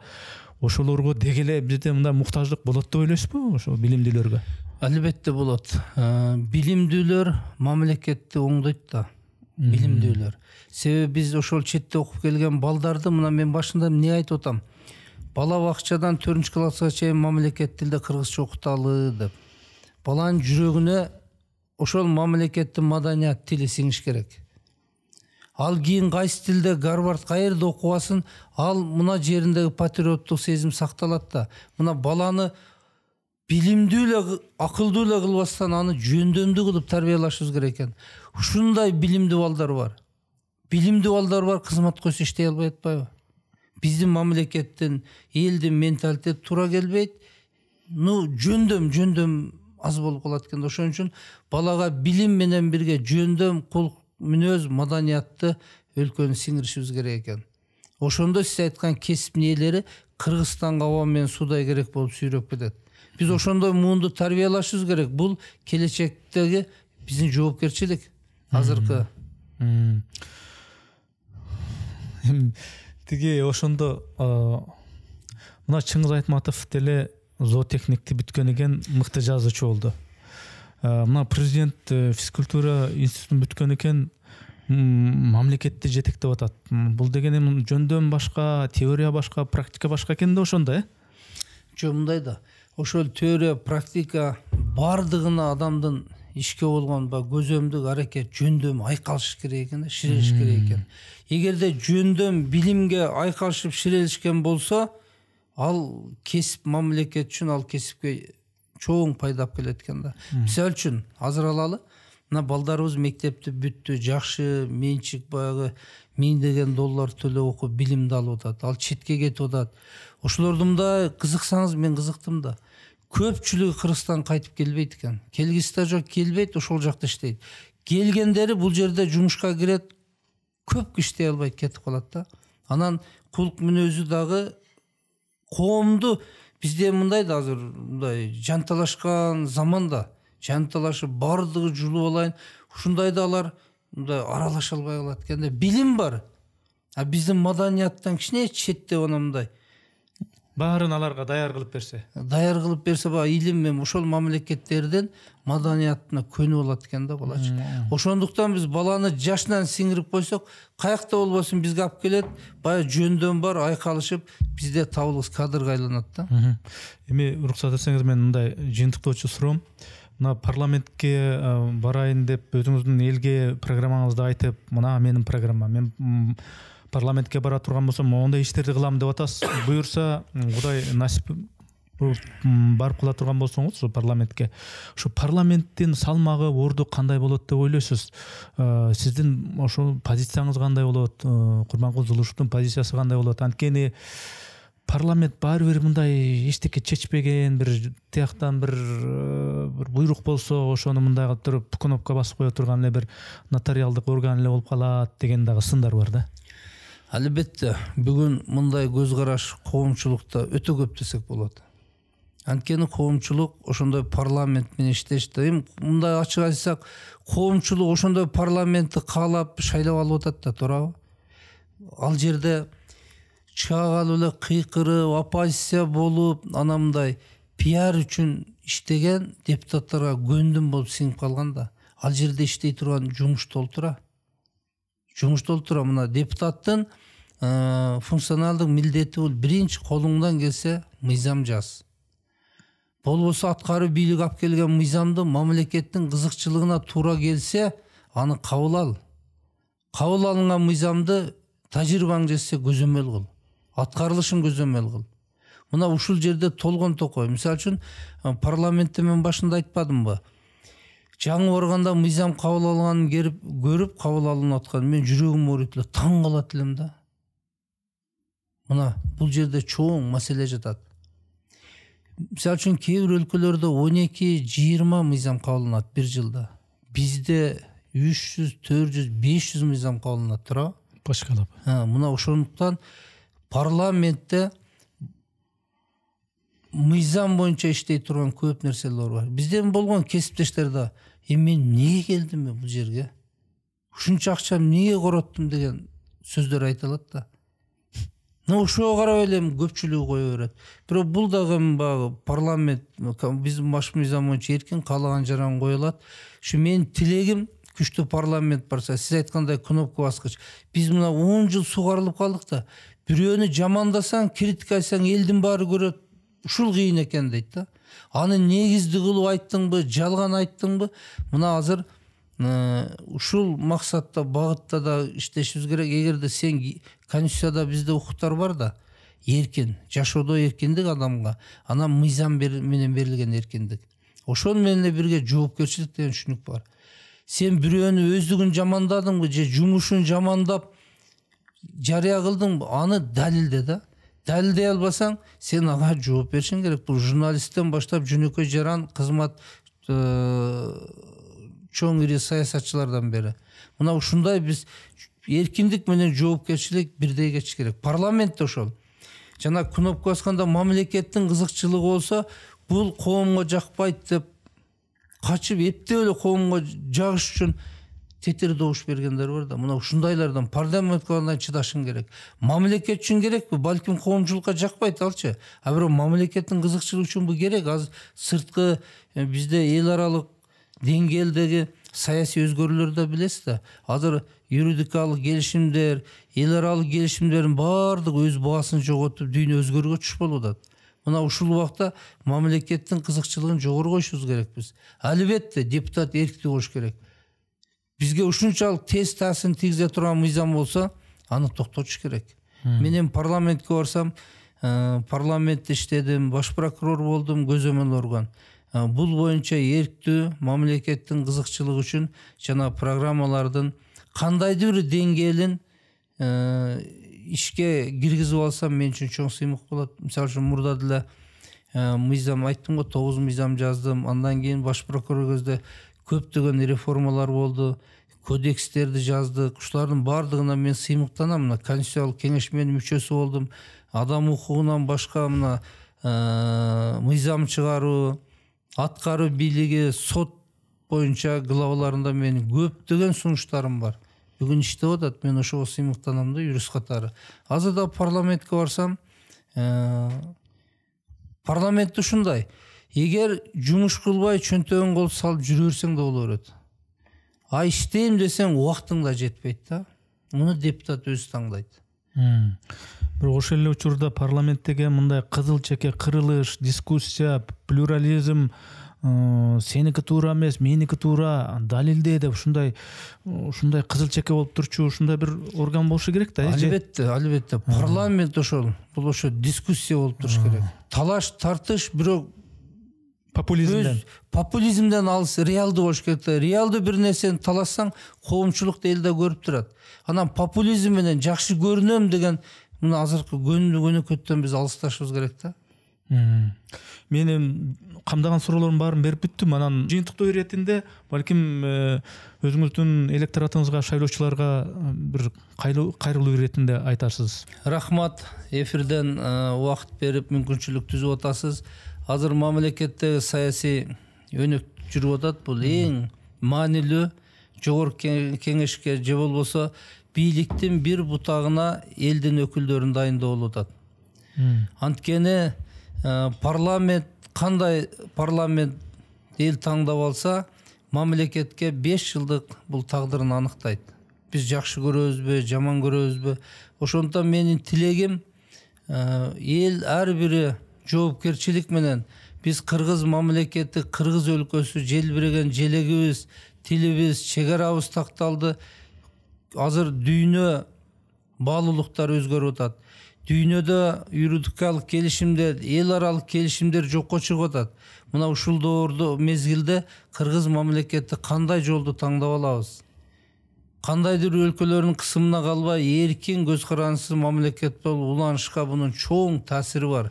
ошолорго деги эле бизде мындай муктаждык болот деп ойлойсузбу, ошо билимдүүлөргө? Албетте болот. Билимдүүлөр мамлекетти оңдойт да. Билимдүүлөр. Себеби биз ошол четте окуп келген балдарды, мына мен башында эмне айтып атам? Бала бакчадан 4-класска чейин мамлекет тилде кыргызча окуталы деп. Баланын жүрөгүнө ошол мамлекеттин маданият тили сиңиш керек. Ал кийин кайсы тилде Гарвард каерде окубасын, ал мына жериндеги патриоттук сезим сакталат да. Мына баланы билимдүү эле, акылдуу эле кылбастан аны жөндөмдүү кылып тарбиялашыбыз керек экен. Ушундай билимдүү балдар бар. Билимдүү балдар бар, кызмат койсо иштей албай атпайбы? Биздин мамлекеттин, элдин менталитети туура келбейт. Жөндөм аз болуп калат экен. Ошон үчүн балага билим менен бирге жөндөм, кулк мүнөз, маданиятты өлкөнү сиңиришибиз керек экен. Ошондо сиз айткан кесип ээлери Кыргызстанга аба менен суудай керек болуп сүйрөп кетет. Биз ошондой муунду тарбиялашыбыз керек. Бул келечектеги биздин жоопкерчилик. Азыркы тиги ошондо мына Чыңгыз Айтматов деле зоотехникти бүткөн экен, мыкты жазуучу болду. Мына президент физкультура институтун бүткөн экен, мамлекетти жетектеп атат. Бул дегенем жөндөм башка, теория башка, практика башка экен да ошондо, Жок, мындай да. Ошол теория, практика бардыгына адамдын ишке болгон көзөмдүк аракет, жөндөм айкалыш керек экен, ширелиш керек экен. Эгерде жөндөм билимге айкалышып ширелишкен болсо, ал кесип мамлекет үчүн, ал кесипке чоң пайда алып келет экен да. Мисалы үчүн азыр алалы, мына балдарыбыз мектепти бүттү, жакшы менчик баягы $1000 төлөп окуп билимди алып атат. Ал четке кетип атат. Ошолордун да кызыксаңыз, мен кызыктым да. Көпчүлүгү Кыргызстан кайтып келбейт экен. Келгиси да жок, келбейт, ошол жакта иштейт. Келгендери бул жерде жумушка кирет, көп иштей албайт, кетип калат да. Анан кулк мүнөзү дагы коомду бизде мындай да, азыр мындай жанталашкан заманда, жанталашып бардыгы жулуп алайын, ушундай да алар мындай аралаша албай калат экен. Билим бар. А биздин маданияттан кичине четте мындай баарын аларга даяр кылып берсе. Даяр кылып берсе, илим мен ошол мамлекеттерден маданиятына көнүп алат экен да балачы. Ошондуктан биз баланы жашынан сиңирип койсок, каякта болбосун бизге алып келет, баягы жөндөм бар, айкалышып, бизде табылгыс кадрга айланат да. Эми уруксат этсеңиз, мен мындай жыйынтыктоочу суроом. Мына парламентке барайын деп өзүңүздүн элге программаңызды айтып, мына менин программа, мен парламентке бара турган болсом моундай иштерди кылам деп атасыз. Буюрса, Кудай насип барып кыла турган болсоңуз ошо парламентке, ошо парламенттин салмагы, орду кандай болот деп ойлойсуз? Сиздин ошо позицияңыз кандай болот? Курманкул Зулушевдун позициясы кандай болот? Анткени парламент баары бир мындай эчтеке чечпеген, бир тияктан бир буйрук болсо, ошону мындай кылып туруп кнопка басып кое турган эле бир нотариалдык орган эле болуп калат деген дагы сындар бар да. Албетте, бүгүн мындай көз караш коомчулукта өтө көп десек болот. Анткени коомчулук ошондой парламент менен иштешти. Мындай ачык айтсак, коомчулук ошондой парламентти каалап шайлап алып атат да, туурабы? Ал жерде чыга калып эле кыйкырып, оппозиция болуп, анан мындай пиар үчүн иштеген депутаттарга көндүм болуп сиңип калган да. Ал жерде иштей турган жумуш толтура. Мына депутаттын функционалдык милдети бул биринчи колуңдан келсе мыйзам жаз. Болбосо аткаруу бийлик алып келген мыйзамды мамлекеттин кызыкчылыгына туура келсе, аны кабыл ал. Кабыл алынган мыйзамды тажрыйбаң жетсе көзөмөл кыл. аткарылышын көзөмөл кыл. Мына ушул жерде толгон токой. Мисалы үчүн парламентте мен башында айтпадымбы? Жаңы органда мыйзам кабыл алганын көрүп кабыл алынып аткан мен жүрөгүм ооруйт эле, таң калат элем да. Мына бул жерде чоң маселе жатат. Мисалы үчүн кээ бир өлкөлөрдө 12-20 мыйзам кабылданат бир жылда. Бизде 300, 400, 500 мыйзам кабылданат тура. Башкалап. Мына ошондуктан парламентте мыйзам боюнча иштей турган көп нерселер бар. Бизден болгон кесиптештер да, мен эмне келдим бул жерге? Ушунча акча эмнеге короттум деген сөздөр айтылат да. Ошого карап эле көпчүлүгү кое берет. Бирок бул дагы баягы парламент биздин баш мыйзам боюнча эркин каалаган жаран коюлат. Ушу менин тилегим күчтүү парламент барса, сиз айткандай кнопка баскыч. Биз мына 10 жыл сугарылып калдык да. Бирөөнү жамандасаң, критика айтсаң элдин баары көрөт. Ушул кыйын экен дейт да. Аны негизди кылып айттыңбы, жалган айттыңбы? Мына азыр ушул максатта, багытта да иштешибиз керек. Эгерде сен конституцияда бизде укуктар бар да, эркин, жашоодо эркиндик адамга, анан мыйзам менен берилген эркиндик. Ошон менен бирге жоопкерчилик деген түшүнүк бар. Сен бирөөнү өздүгүн жамандадыңбы же жумушун жамандап жарыя кылдыңбы? Аны далилде да. Далилдей албасаң, сен ага жооп беришиң керек. Бул журналисттен баштап жөнөкөй жаран кызмат чоң ири саясатчылардан бери. Мына ушундай биз эркиндик менен жоопкерчилик бирдей кетиш керек. Парламентте ошол. Жана кнопка басканда мамлекеттин кызыкчылыгы болсо, бул коомго жакпайт деп качып эптеп эле коомго жагыш үчүн тетир добуш бергендер бар да. Мына ушундайлардан парламентке чыдашың керек. Мамлекет үчүн керекпи? Балким коомчулукка жакпайт алчы. А бирок мамлекеттин кызыкчылыгы үчүн бул керек. Азыр сырткы бизде эл аралык деңгээлдеги саясий өзгөрүүлөрдү да билесиз да. Азыр юридикалык келишимдер, эл аралык келишимдердин баардыгы өз баасын жоготуп, дүйнө өзгөрүүгө түш болуп атат. Мына ушул убакта мамлекеттин кызыкчылыгын жогору коюшубуз керекпиз. Албетте депутат эрктүү болуш керек. Бизге ушунчалык тез таасирин тийгизе турган мыйзам болсо, аны токтотуш керек. Мен парламентке барсам, парламентте иштедим, баш прокурор болдум, көзөмөл орган. Бул боюнча эрктүү мамлекеттин кызыкчылыгы үчүн жана программалардын кандайдыр бир деңгээлин ишке киргизип алсам мен үчүн чоң сыймык болот. Мисалы үчүн мурда деле мыйзам айттым го, 9 мыйзам жаздым. Андан кийин баш прокурор көздө көптөгөн реформалар болду. Кодекстерди жаздык. Ушулардын баардыгына мен сыймыктанам. Мына конституциялык кеңешменин мүчөсү болдум. Адам укугунан башка мына мыйзам чыгаруу, аткаруу бийлиги, сот боюнча главаларында менин көптөгөн сунуштарым бар. Бүгүн иштеп атат. Мен ошого сыймыктанам да, юрист катары. Азыр да парламентке барсам, парламент ушундай. Эгер жумуш кылбай чөнтөгүн кол салып жүрө берсең да боло берет. А иштейм десең убактың да жетпейт да. Муну депутат өзү таңдайт. Бирок ошол эле учурда парламенттеги мындай кызыл чеке, кырылыш, дискуссия, плюрализм, сеники туура эмес, меники туура, далилдээ деп ушундай кызыл чеке болуп турчу ушундай бир орган болушу керек да. Албетте. Парламент ошол. Бул ошо дискуссия болуп туруш керек. Талаш, тартыш, бирок популизмден алыс, реалдуу болуш керек. Реалдуу бир нерсени талашсаң, коомчулук элде көрүп турат. Анан популизм менен жакшы көрүнөм деген мына азыркы көнүкөттөн биз алысташыбыз керек да. Менин камдаган суроолордун баарын берип бүттүм. Анан жыйынтыктоо иретинде балким өзүңүздүн электоратыңызга, шайлоочуларга бир кайрылуу иретинде айтарсыз. Рахмат, эфирден убакыт берип мүмкүнчүлүк түзүп атасыз. Азыр мамлекетте саясий өнүк жүрүп атат. Бул эң маанилүү жогорку кеңешке же болбосо бийликтин бир бутагына элдин өкүлдөрүн дайындоо болуп атат. Анткени парламент, кандай парламент эл таңдап алса, мамлекетке 5 жылдык бул тагдырын аныктайт. Биз жакшы көрөбүзбү, жаман көрөбүзбү? Ошондон менин тилегим эл ар бири жоопкерчилик менен биз кыргыз мамлекети, кыргыз өлкөсү желбиреген желегибиз, тилибиз, чек арабыз такталды. Азыр дүйнө баалуулуктар өзгөрүп атат. Дүйнөдө юридикалык келишимдер, эл аралык келишимдер жокко чыгып атат. Мына ушул доордо мезгилде кыргыз мамлекети кандай жолду таңдап алабыз? Кандайдыр өлкөлөрдүн кысымына калбай эркин көз карандысыз мамлекет болуп уланышка бунун чоң таасири бар.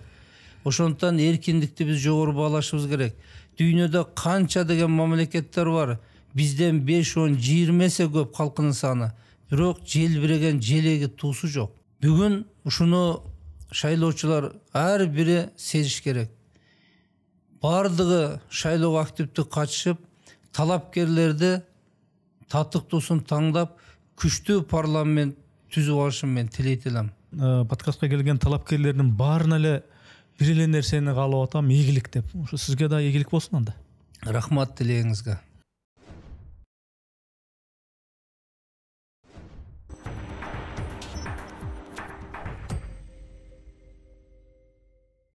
Ошондуктан эркиндикти биз жогору баалашыбыз керек. Дүйнөдө канча деген мамлекеттер бар. Бизден 5-10, 20 эсе көп калкынын саны. Бирок желбиреген желеги туусу жок. Бүгүн ушуну шайлоочулар ар бири сезиш керек. Бардыгы шайлоого активдүү катышып, талапкерлерди татыктуусун таңдап, күчтүү парламент түзүп алышын мен тилейт элем. Подкастка келген талапкерлердин баарына эле бир эле нерсени каалап атам, ийгилик деп. Ушу сизге да ийгилик болсун анда. Рахмат тилегиңизге.